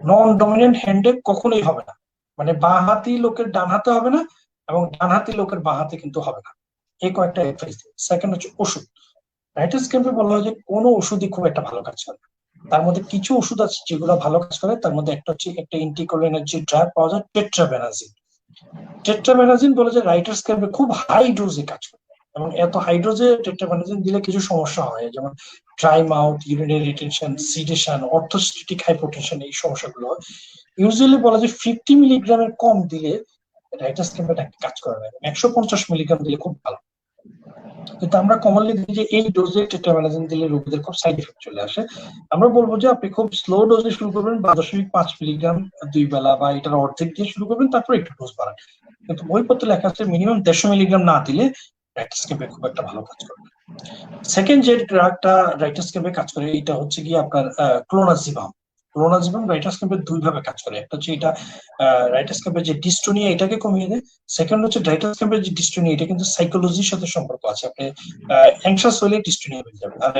নন ডমিনেন্ট হ্যান্ডে কখনোই হবে না, মানে বাঁ হাতি লোকের ডান হাতে হবে না, এবং ডান হাতি লোকের বাঁ হাতে কিন্তু হবে না। এই কয়েকটা অ্যাডভাইস। সেকেন্ড হচ্ছে ওষুধ। রাইটার্স ক্যাম্পে বলা হয় যে কোনো ওষুধই খুব একটা ভালো কাজ করে না। তার মধ্যে কিছু ওষুধ আছে যেগুলো ভালো কাজ করে, তার মধ্যে একটা হচ্ছে একটা অ্যান্টিকোলিনের যে ড্রাগ পাওয়া যায়, টেট্রাবেনাজিন। টেট্রাবেনাজিন বলে যে রাইটার্স ক্যাম্পে খুব হাই ডোজে কাজ করে, এবং এত হাই ডোজে টেট্রাবেনাজিন দিলে কিছু সমস্যা হয়, যেমন dry mouth, urinary retention, sedation, orthostatic hypotension, এই সমস্যাগুলো হয়। ইউজুয়ালি বলা যায় 50 মিলিগ্রামের কম দিলে রাইটার্স ক্যাম্পে কাজ করে না, 150 মিলিগ্রাম দিলে খুব ভালো। কিন্তু আমরা কমনলি দেখি যে এই ডোজে টেট্রাবেনাজিন দিলে রোগীদের খুব সাইড এফেক্ট চলে আসে। আমরা বলবো যে আপনি খুব স্লো ডোজে শুরু করবেন, 12.5 মিলিগ্রাম 2 বেলা, বা এটার অর্ধেক দিয়ে শুরু করবেন, তারপর একটু ডোজ বাড়ান। কিন্তু বইপত্রে লেখা আছে মিনিমাম 150 মিলিগ্রাম না দিলে রাইটার্স ক্যাম্পে খুব একটা ভালো কাজ করবে। সেকেন্ড যে ড্রাগটা রাইটার্স ক্যাম্পে কাজ করে, এটা হচ্ছে কি আপনার ক্লোনাজিপাম। ক্লোনাজিপাম রাইটার্স ক্যাম্পে দুই ভাবে কাজ করে। একটা হচ্ছে এটা রাইটার্স ক্যাম্পের যে ডিস্টোনিয়া এটাকে কমিয়ে দেয়। সেকেন্ড হচ্ছে রাইটার্স ক্যাম্পের যে ডিস্টোনিয়া, এটা কিন্তু সাইকোলজির সাথে সম্পর্ক আছে। আপনি অ্যাংশাস হলে ডিস্টোনিয়া হয়ে যাবে, আর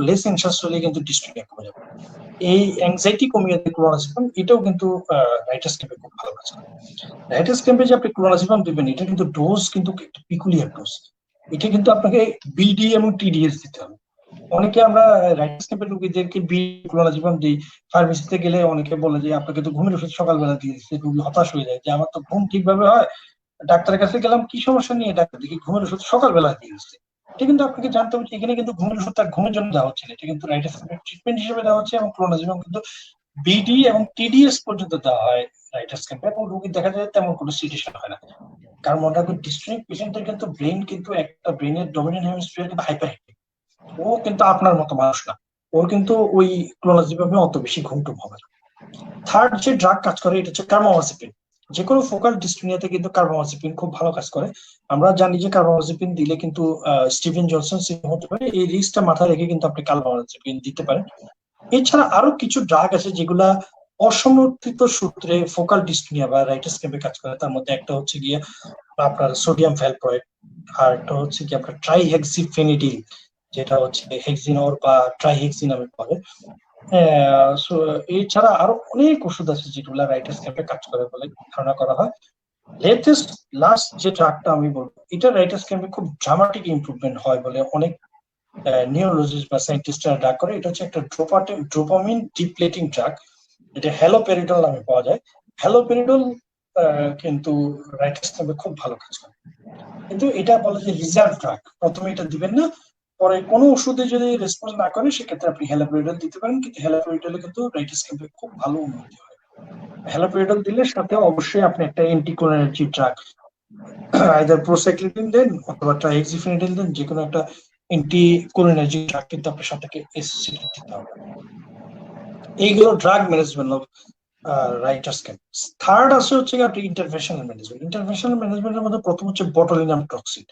লেস অ্যাংশাস হলে কিন্তু ডিস্টোনিয়া কমে যাবে। এই অ্যাংজাইটি কমিয়ে দেয় ক্লোনাজিপাম, এটাও কিন্তু রাইটার্স ক্যাম্পে খুব ভালো কাজ করে। রাইটার্স ক্যাম্পে যে আপনি ক্লোনাজিপাম দিবেন, এটা কিন্তু ডোজ কিন্তু একটা পিকুলিয়ার ডোজ। এটা কিন্তু আপনাকে বিডি এবং টিডিএস দিতে হবে। অনেকে আমরা রাইটার্স ক্যাম্পের রোগীদেরকে ক্লোনাজিপাম দিই, ফার্মেসিতে গেলে অনেকে বলে যে আপনাকে তো ঘুমের ওষুধ সকালবেলা দিয়ে দিচ্ছে, রোগী হতাশ হয়ে যায় যে আমার তো ঘুম ঠিকভাবে হয়, ডাক্তারের কাছে গেলাম কি সমস্যা নিয়ে, ডাক্তার দেখি ঘুমের ওষুধ সকালবেলা দিয়ে দিচ্ছে। এটা কিন্তু আপনাকে জানতে হবে এখানে কিন্তু ঘুমের ওষুধ তার ঘুমের জন্য দেওয়া হচ্ছে না, এটা কিন্তু রাইটার্স ক্যাম্পের ট্রিটমেন্ট হিসেবে দেওয়া হচ্ছে, এবং ক্লোনাজিপাম কিন্তু বিডি এবং টিডিএস পর্যন্ত দেওয়া হয় রাইটার্স ক্যাম্পে, এবং রোগী দেখা যায় তেমন কোনো সিচুয়েশন হয় না। কারণ মনে রাখবেন ডিস্ট্রিক্ট পেশেন্টের কিন্তু ব্রেন কিন্তু একটা ব্রেনের ডমিনেন্ট হেমিস্ফিয়ার কিন্তু হাইপার অ্যাক্টিভ। ও কিন্তু আপনার মতো মানুষ না, ওর কিন্তু ওই ক্লোনাজিপামে অত বেশি ঘুম টুম হবে না। থার্ড যে ড্রাগ কাজ করে এটা হচ্ছে কার্বামাজিপিন। যে কোনো ফোকাল ডিস্টোনিয়াতে কিন্তু কার্বামাজিপিন খুব ভালো কাজ করে। আমরা জানি যে কার্বামাজিপিন দিলে কিন্তু স্টিভেন জনসন সিনড্রোম হতে পারে, এই রিস্কটা মাথায় রেখে কিন্তু আপনি কার্বামাজিপিন দিতে পারেন। এছাড়া আরো কিছু ড্রাগ আছে যেগুলা অসমর্থিত সূত্রে ফোকাল ডিস্টোনিয়া বা রাইটার্স ক্যাম্পে কাজ করে। তার মধ্যে একটা হচ্ছে গিয়ে আপনার সোডিয়াম ভ্যালপ্রয়েড, আর একটা হচ্ছে কি আপনার ট্রাইহেক্সিফেনিডিল, যেটা হচ্ছে হেক্সিনোর বা ট্রাইহেক্সি নামে পড়ে। এছাড়া আরো অনেক ওষুধ আছে যেগুলো রাইটার্স ক্যাম্পে কাজ করে বলে ধারণা করা হয়। লাস্ট যে ড্রাগটা আমি বলবো, এটা রাইটার্স ক্যাম্পে খুব ড্রামাটিক ইমপ্রুভমেন্ট হয় বলে অনেক নিউরোলজিস্ট বা সায়েন্টিস্টরা ড্রাগ করে। এটা হচ্ছে একটা ডোপামিন ডিপ্লেটিং ড্রাগ, এটা হ্যালোপেরিডল নামে পাওয়া যায়। হ্যালোপেরিডল কিন্তু রাইটার্স ক্যাম্পে খুব ভালো কাজ করে। কিন্তু এটা বলে যে রিজার্ভ ড্রাগ, প্রথমে এটা দিবেন না, পরে কোনো ওষুধে যদি রেসপন্স না করে সেক্ষেত্রে আপনি হ্যালোপেরিডল দিতে পারেন, কিন্তু হ্যালোপেরিডলে কিন্তু রাইটিস ক্যাম্পে খুব ভালো উন্নতি হয়। হ্যালোপেরিডল দিলে সাথে অবশ্যই আপনি একটা অ্যান্টিকোলিনার্জিক ড্রাগ আইদার প্রোসাইক্লিন দেন অথবা ট্রাইহেক্সিফেনিডিল দেন, যে কোনো একটা অ্যান্টিকোলিনার্জিক ড্রাগ কিন্তু আপনার সাথে অ্যাসোসিয়েটেড দিতে হবে। এইগুলো drug management of writer's cramp. Third আছে হচ্ছে আপনি ইন্টারভেনশনাল ম্যানেজমেন্ট। ইন্টারভেনশনাল ম্যানেজমেন্টের মধ্যে প্রথম হচ্ছে বটুলিনাম টক্সিন।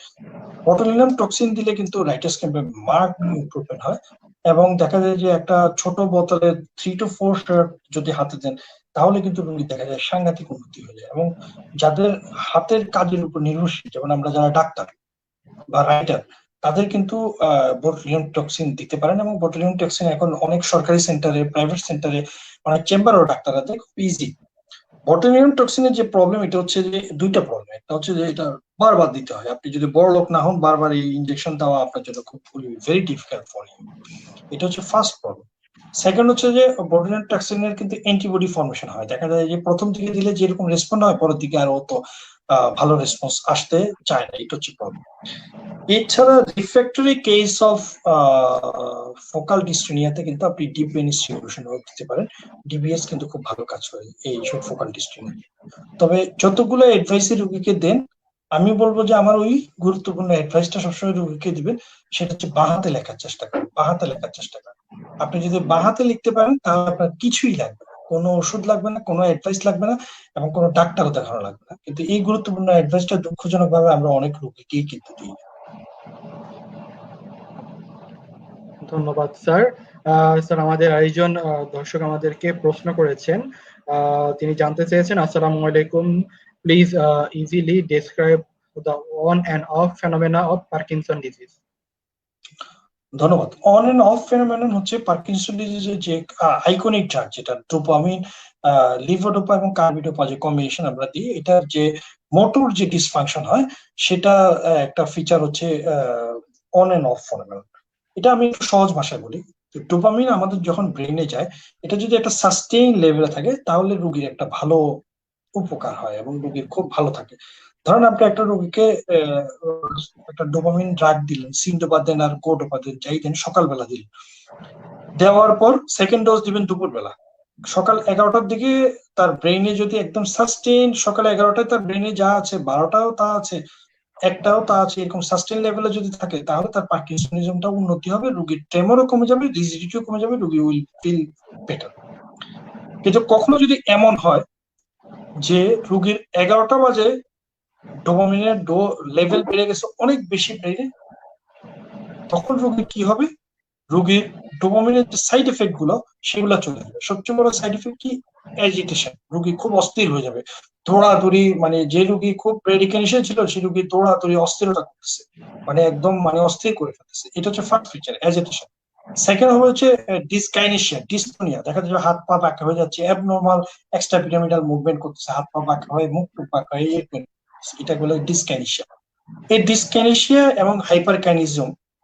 বটুলিনাম টক্সিন দিলে কিন্তু রাইটার্স ক্যাম্পে মার্ক ইমপ্রুভমেন্ট হয়, এবং দেখা যায় যে একটা ছোট বোতলে 3 to 4 শট যদি হাতে দেন তাহলে কিন্তু রোগী দেখা যায় সাংঘাতিক উন্নতি হয়ে যায়। এবং যাদের হাতের কাজের উপর নির্ভরশীল, যেমন আমরা যারা ডাক্তার বা রাইটার, তাদের কিন্তু বটুলিনাম টক্সিন দিতে পারেন। এবং বটুলিনাম টক্সিন এখন অনেক সরকারি সেন্টারে, প্রাইভেট সেন্টারে, অনেক চেম্বারও ডাক্তাররা দেয়, খুব ইজি। বটুলিনাম টক্সিনের যে প্রবলেম, এটা হচ্ছে যে দুইটা প্রবলেম। একটা হচ্ছে যে এটা বারবার দিতে হয়, আপনি যদি বড় লোক না হন বারবার এই ইনজেকশন দেওয়া আপনার জন্য খুব ভেরি ডিফিকাল্ট ফর ইউ। এটা হচ্ছে ফার্স্ট প্রবলেম। সেকেন্ড হচ্ছে যে বটুলিনাম টক্সিনের কিন্তু অ্যান্টিবডি ফর্মেশন হয়, দেখা যায় যে প্রথম দিকে দিলে যেরকম রেসপন্স হয় পরের দিকে আর অত ভালো রেসপন্স আসতে চায় না, এটা হচ্ছে প্রবলেম। এছাড়া রিফ্র্যাক্টরি কেস অফ ফোকাল ডিস্ট্রিনিয়াতে কিন্তু আপনি ডিপিএনএস সলিউশন দিতে পারেন। ডিবিএস কিন্তু খুব ভালো কাজ করে এই সব ফোকাল ডিস্ট্রিনিয়া। তবে যতগুলো অ্যাডভাইস রোগীকে দেন, আমি বলবো যে আমার ওই গুরুত্বপূর্ণ অ্যাডভাইসটা সবসময় রোগীকে দিবেন, সেটা হচ্ছে বাঁহাতে লেখার চেষ্টা করেন, বাঁহাতে লেখার চেষ্টা করেন। আপনি যদি বাঁহাতে লিখতে পারেন তাহলে আপনার কিছুই লাগবে না, কোনো ওষুধ লাগবে না, কোনো অ্যাডভাইস লাগবে না, এবং কোনো ডাক্তারও দেখানো লাগবে না। কিন্তু এই গুরুত্বপূর্ণ অ্যাডভাইসটা দুঃখজনক ভাবে আমরা অনেক রোগীকেই কিন্তু দিই না। ধন্যবাদ স্যার। স্যার, আমাদের আরেকজন দর্শক আমাদেরকে প্রশ্ন করেছেন। তিনি জানতে চেয়েছেন, আসসালামু আলাইকুম, please easily describe the on and of phenomena of Parkinson disease. ধন্যবাদ। অন এন্ড অফ ফেনোমেনন হচ্ছে পার্কিনসন ডিজিজের যে আইকনিক ড্রাগ, যেটা ডোপামিন, লিভোডোপা এবং কার্বিডোপা যে কম্বিনেশন আমরা দিই, এটার যে মোটর যে ডিসফাংশন হয় সেটা একটা ফিচার হচ্ছে অন এন্ড অফ ফেনোমেনন। এটা আমি একটু সহজ ভাষায় বলি। ডোপামিন আমাদের যখন ব্রেনে যায়, এটা যদি একটা সাস্টেইন লেভেলে থাকে তাহলে রোগীর একটা ভালো উপকার হয় এবং রোগীর খুব ভালো থাকে। ধরেন আপনি একটা রোগীকে একটা ডোপামিন ড্রাগ দিলেন, সিনডোপা দেন আর গোডোপা দেন, যাই দেন, সকালবেলা দিলেন, দেওয়ার পর সেকেন্ড ডোজ দিবেন দুপুরবেলা। সকাল 11টার দিকে তার ব্রেইনে যদি একদম সাস্টেইন, সকাল 11টায় তার ব্রেইনে যা আছে 12টাও তা আছে, একটাও তা আছে, এরকম সাস্টেইন লেভেলে যদি থাকে তাহলে তার পার্কিনসনিজমটা উন্নতি হবে, রোগীর ট্রেমরও কমে যাবে, রিজিডিটিও কমে যাবে, রোগী উইল ফিল বেটার। কিন্তু কখনো যদি এমন হয় যে রোগীর 11টা বাজে ডোপামিনের লেভেল বেড়ে গেছে অনেক বেশি বেড়ে, তখন রোগীর কি হবে? রোগীর ডোপামিনের যে সাইড এফেক্ট গুলো সেগুলো চলে যাবে। সবচেয়ে বড় সাইড এফেক্ট কি? অ্যাজিটেশন। রোগী খুব অস্থির হয়ে যাবে, দৌড়াদৌড়ি, মানে যে রোগী খুব ব্রেডিকেনিশন ছিল সেই রোগী দৌড়াদৌড়ি অস্থিরতা করতেছে, মানে একদম মানে অস্থির করে ফেলতেছে। এটা হচ্ছে ফার্স্ট ফিচার, অ্যাজিটেশন। সেকেন্ড হবে হচ্ছে ডিসকাইনেশিয়া, ডিসটোনিয়া, দেখা যাচ্ছে হাত পা বাঁকা হয়ে যাচ্ছে, অ্যাবনর্মাল এক্সট্রা পিরামিডাল মুভমেন্ট করতেছে, হাত পা বাঁকা হয়ে, মুখ টুক বাঁকা হয়ে, এটা বলে ডিসকাইনেশিয়া। এই ডিসকাইনেশিয়া এবং হাইপার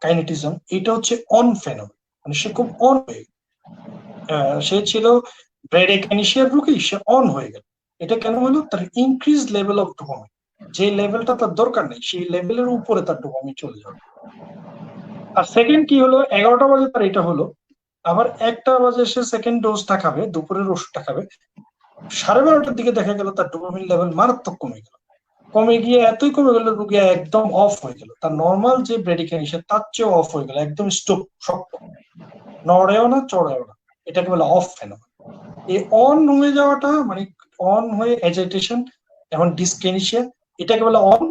কাইনেটিজম, এটা হচ্ছে অন ফেনোমেনন, মানে সে খুব অন হয়ে, সে ছিল ব্রেডিকাইনেশিয়ার রোগী, সে অন হয়ে গেল। এটা কেন হলো? তার ইনক্রিজ লেভেল অফ ডোপামিন, যে লেভেলটা তার দরকার নেই সেই লেভেলের উপরে তার ডোপামিন চলে যাবে। আর সেকেন্ড কি হলো? 11টা বাজে তার এটা হলো, আবার 1টা বাজে সে সেকেন্ড ডোজটা খাবে, দুপুরের ওষুধটা খাবে, 12:30টার দিকে দেখা গেল তার ডোপামিন লেভেল মারাত্মক কমে গেল। কমে গিয়ে এতই কমে গেল রোগী একদম অফ হয়ে গেল, তার নর্মাল যে ব্রেডিকাইনেশন তার চেয়েও অফ হয়ে গেল, একদম স্টপ, শক্ত, নড়েও না চড়েও না। এটাকে বলে অফ ফেনোমেনন। এই অন হয়ে যাওয়াটা মানে অন হয়ে এজিটেশন এবং ডিসকেনিশিয়া, এটাকে বলে অন।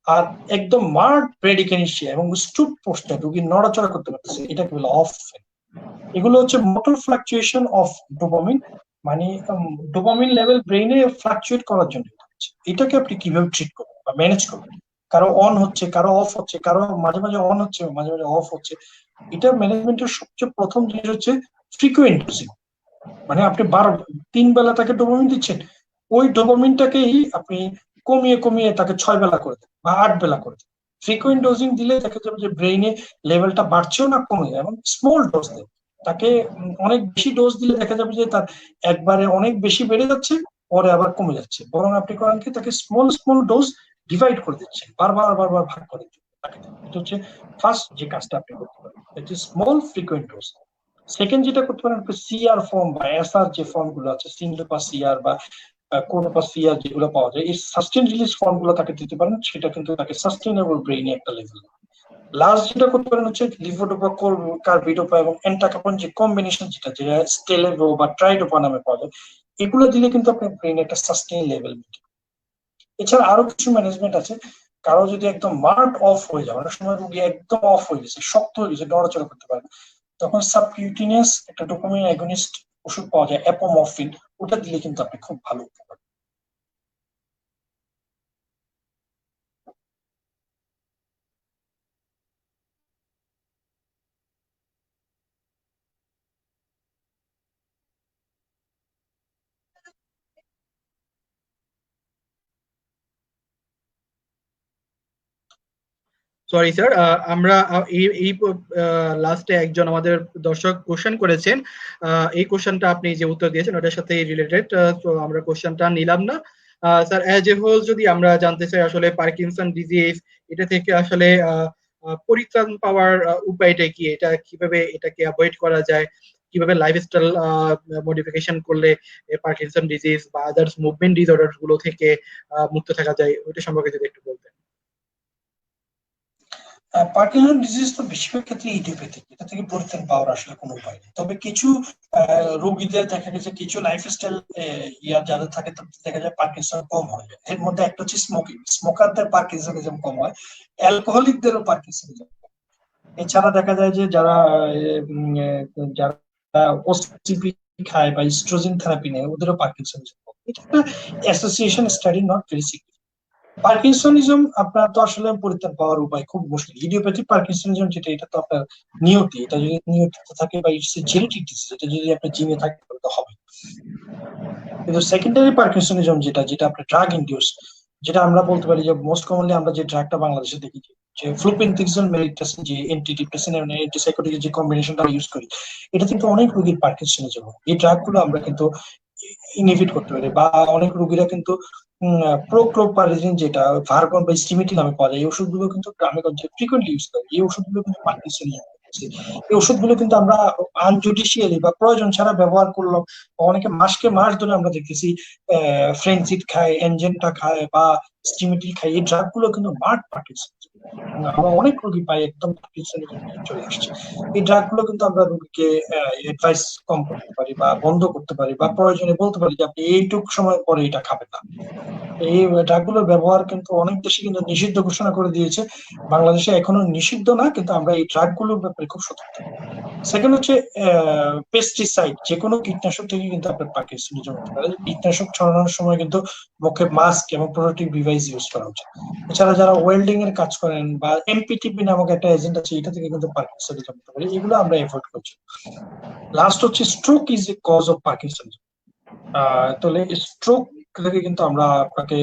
আর একদম মার্ক ব্রেডিকেনিশিয়া এবং স্টুপ পোস্টার, রোগী নড়াচড়া করতে পারতেছে, এটাকে বলে অফ। এগুলো হচ্ছে মোটর ফ্লাকচুয়েশন অফ ডোপামিন, মানে ডোপামিন লেভেল ব্রেইনে ফ্লাকচুয়েট করার জন্য। এটাকে আপনি কিভাবে ট্রিট করবেন বা ম্যানেজ করবেন? কারো অন হচ্ছে, কারো অফ হচ্ছে, কারো মাঝে মাঝে অন হচ্ছে, মাঝে মাঝে অফ হচ্ছে। এটা ম্যানেজমেন্টের সবচেয়ে প্রথম জিনিস হচ্ছে ফ্রিকুয়েন্ট ডোজিং। মানে আপনি 3 বেলা তাকে ডোপামিন দিচ্ছেন, ওই ডোপামিনটাকেই আপনি কমিয়ে কমিয়ে তাকে 6 বেলা করে দেন বা 8 বেলা করে দেন। ফ্রিকুয়েন্ট ডোজিং দিলে দেখা যাবে যে ব্রেইনে লেভেলটা বাড়ছেও না, কমে, এবং স্মল ডোজ দেন তাকে। অনেক বেশি ডোজ দিলে দেখা যাবে যে তার একবারে অনেক বেশি বেড়ে যাচ্ছে, পরে আবার কমে যাচ্ছে। বরং আপনি করেন কি, তাকে স্মল স্মল ডোজ ডিভাইড করে দিচ্ছেন, বারবার বারবার ভাগ করে দিচ্ছেন তাকে। এটা হচ্ছে ফার্স্ট যে কাজটা আপনি করতে পারেন, এটা স্মল ফ্রিকোয়েন্ট ডোজ। সেকেন্ড যেটা করতে পারেন, আপনি সিআর ফর্ম বা এসআর যে ফর্ম গুলো আছে, সিনডোপা সিআর বা কোনোপা সিআর যেগুলো পাওয়া যায়, এই সাস্টেন রিলিজ ফর্ম গুলো তাকে দিতে পারেন। সেটা কিন্তু তাকে সাস্টেনেবল ব্রেইনে একটা লেভেল। লাস্ট যেটা করতে পারেন হচ্ছে লিভোডোপা, কার্বিডোপা এবং এন্টাকাপন যে কম্বিনেশন, যেটা স্টেলেভো বা ট্রাইডোপা নামে পাওয়া যায়, এগুলো দিলে কিন্তু আপনার ব্রেইনে একটা সাস্টেইন লেভেল। এছাড়া আরো কিছু ম্যানেজমেন্ট আছে। কারো যদি একদম মার্ট অফ হয়ে যায়, অনেক সময় রুগী একদম অফ হয়ে গেছে, শক্ত হয়ে গেছে, নড়াচড়া করতে পারে না, তখন সাবকিউটিনিয়াস একটা ডোপামিন অ্যাগনিস্ট ওষুধ পাওয়া যায়, অ্যাপোমরফিন, ওটা দিলে কিন্তু আপনি খুব ভালো উপকার। সরি স্যার, আমরা এই এই লাস্টে একজন আমাদের দর্শক কোশ্চেন করেছেন। এই কোশ্চেনটা আপনি যে উত্তর দিয়েছেন ওটার সাথে রিলেটেড, তো আমরা কোশ্চেনটা নিলাম না। স্যার, অ্যাজ এ হোল যদি আমরা জানতে চাই আসলে পার্কিনসন ডিজিজ, এটা থেকে আসলে পরিত্রাণ পাওয়ার উপায়টা কি, এটা কিভাবে এটাকে অ্যাভয়েড করা যায়, কিভাবে লাইফস্টাইল মডিফিকেশন করলে পার্কিনসন ডিজিজ বা আদার্স মুভমেন্ট ডিসঅর্ডার গুলো থেকে মুক্ত থাকা যায়, ওইটা সম্পর্কে যদি একটু বলতেন। পার্কিনসন ডিজিজ তো বেশিরভাগ ক্ষেত্রে ইডিওপ্যাথিক, এটা থেকে পরিত্রাণ পাওয়ার আসলে কোনো উপায় নেই। তবে কিছু রোগীদের দেখা গেছে, কিছু লাইফস্টাইল যাদের থাকে তাদের দেখা যায় পার্কিনসন কম হয়। এর মধ্যে একটা হচ্ছে স্মোকিং, স্মোকারদের পার্কিনসনিজম কম হয়, অ্যালকোহলিকদেরও পার্কিনসনিজম। এছাড়া দেখা যায় যে যারা যারা ওসিপি খায় বা ইস্ট্রোজেন থেরাপি নেয়, ওদেরও পার্কিনসনিজম কম। এটা একটা association study, not very significant. Parkinsonism আপনার তো আসলে পরিত্রাণ পাওয়ার উপায় খুব মুশকিল। ইডিওপ্যাথিক পার্কিনসনিজম যেটা, এটা তো আপনার নিয়তি, এটা যদি নিয়তিতে থাকে বা ইটস এ জেনেটিক ডিজিজ, এটা যদি আপনার জিনে থাকে তাহলে তো হবে। কিন্তু সেকেন্ডারি পার্কিনসনিজম যেটা, যেটা আপনার ড্রাগ ইনডিউস, যেটা আমরা বলতে পারি যে মোস্ট কমনলি আমরা যে ড্রাগটা বাংলাদেশে দেখি, যে ফ্লুপেন্টিক্সন মেরিট্রাসিন, যে অ্যান্টিডিপ্রেসেন্ট এবং অ্যান্টিসাইকোটিক যে কম্বিনেশনটা আমরা ইউজ করি, এটা কিন্তু অনেক রোগীর পার্কিনসনিজম হয়। এই ড্রাগগুলো আমরা কিন্তু ইনহিবিট করতে পারি, বা অনেক রোগীরা কিন্তু প্রোক্লোপারিজিন, যেটা ভার্গন বা স্টিমিটি নামে পাওয়া যায়, এই ওষুধগুলো কিন্তু গ্রামে গঞ্জে ফ্রিকোয়েন্টলি ইউজ করে। এই ওষুধগুলো কিন্তু পার্কিনসনিজম। এই ওষুধগুলো কিন্তু আমরা আনজুডিশিয়ালি বা প্রয়োজন ছাড়া ব্যবহার করলাম। অনেকে মাসকে মাস ধরে আমরা দেখতেছি ফ্রেনজিড খায়, এনজেনটা খায় বা স্টিমিটিল খায়, এই ড্রাগ গুলো কিন্তু মার্ট পার্কিনসন। আমরা অনেক রোগী পাই একদম পার্কিনসনিজম চলে আসছে। এই ড্রাগ গুলো কিন্তু আমরা রোগীকে অ্যাডভাইস কম করতে পারি বা বন্ধ করতে পারি, বা প্রয়োজনে বলতে পারি যে আপনি এইটুক সময় পরে এটা খাবেন না। এই ড্রাগগুলোর ব্যবহার কিন্তু অনেক দেশে কিন্তু নিষিদ্ধ ঘোষণা করে দিয়েছে। বাংলাদেশে এখনো নিষিদ্ধ না, কিন্তু আমরা এই ড্রাগগুলোর ব্যাপারে খুব সতর্ক। সেকেন্ড হচ্ছে পেস্টিসাইড, যে কোনো কীটনাশক থেকে কিন্তু আপনার পার্কিনসনিজম হতে পারে। কীটনাশক ছড়ানোর সময় কিন্তু মুখে মাস্ক এবং প্রোটেক্টিভ ডিভাইস ইউজ করা উচিত। এছাড়া যারা ওয়েল্ডিং এর কাজ করেন বা এমপিটিপি নামক একটা এজেন্ট আছে, এটা থেকে কিন্তু পার্কিনসনিজম হতে পারে, এগুলো আমরা এভয়েড করছি। লাস্ট হচ্ছে stroke is a cause of parkinsonism. তাহলে স্ট্রোক থেকে কিন্তু আমরা আপনাকে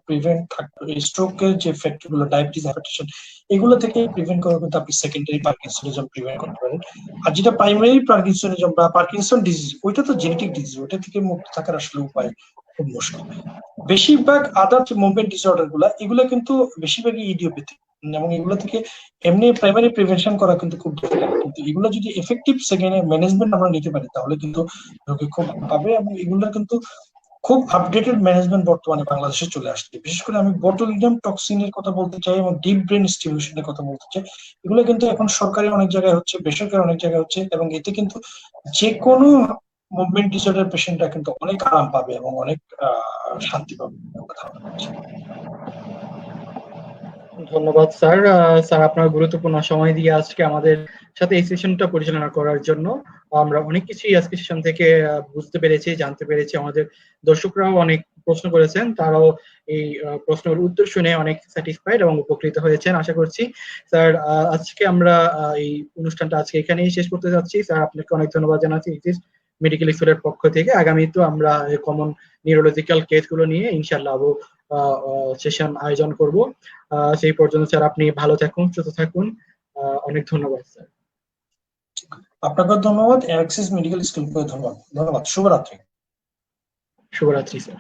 প্রিভেন্ট থাকতে, স্ট্রোকের যে ফ্যাক্টর গুলো, ডায়াবেটিস, হাইপারটেনশন, এগুলো থেকে প্রিভেন্ট করে কিন্তু আপনি সেকেন্ডারি পার্কিনসনিজম প্রিভেন্ট করতে পারেন। আর যেটা প্রাইমারি পার্কিনসনিজম বা পার্কিনসন ডিজিজ, ওইটা তো জেনেটিক ডিজিজ, ওইটা থেকে মুক্ত থাকার আসলে উপায় খুব মুশকিল। বেশিরভাগ আদার মুভমেন্ট ডিসঅর্ডার গুলা, এগুলো কিন্তু বেশিরভাগই ইডিওপ্যাথিক, এবং এগুলো থেকে এমনি প্রাইমারি প্রিভেনশন করা কিন্তু খুব ডিফিকাল্ট। কিন্তু এগুলো যদি এফেক্টিভ সেকেন্ড ম্যানেজমেন্ট আমরা নিতে পারি, তাহলে কিন্তু রোগী খুব পাবে। এবং এগুলো কিন্তু খুব আপডেটেড ম্যানেজমেন্ট বর্তমানে বাংলাদেশে চলে আসছে। বিশেষ করে আমি বটুলিনাম টক্সিনের কথা বলতে চাই এবং ডিপ ব্রেন স্টিমিউশনের কথা বলতে চাই। এগুলো কিন্তু এখন সরকারি অনেক জায়গায় হচ্ছে, বেসরকারি অনেক জায়গায় হচ্ছে, এবং এতে কিন্তু যে কোনো মুভমেন্ট ডিসঅর্ডার পেশেন্টরা কিন্তু অনেক আরাম পাবে এবং অনেক শান্তি পাবে কথা বলছি। ধন্যবাদ স্যার। স্যার, আপনার গুরুত্বপূর্ণ সময় দিয়ে আজকে আমাদের সাথে এই সেশনটা পরিচালনা করার জন্য। আমরা অনেক কিছুই আজকে সেশন থেকে বুঝতে পেরেছি, জানতে পেরেছি। আমাদের দর্শকরাও অনেক প্রশ্ন করেছেন, তারাও এই প্রশ্নের উত্তর শুনে অনেক স্যাটিসফাইড এবং উপকৃত হয়েছেন আশা করছি। স্যার, আজকে আমরা এই অনুষ্ঠানটা আজকে এখানেই শেষ করতে যাচ্ছি। স্যার, আপনাকে অনেক ধন্যবাদ জানাচ্ছি মেডিকেল স্কুলের পক্ষ থেকে। আগামী তো আমরা কমন নিউরোলজিক্যাল কেসগুলো নিয়ে ইনশাল্লাহ আরো সেশন আয়োজন করব। সেই পর্যন্ত স্যার আপনি ভালো থাকুন, সুস্থ থাকুন। অনেক ধন্যবাদ স্যার। আপনাকেও ধন্যবাদ, অ্যাক্সিস মেডিকেল স্কুলকে ধন্যবাদ। ধন্যবাদ, শুভরাত্রি। শুভরাত্রি স্যার।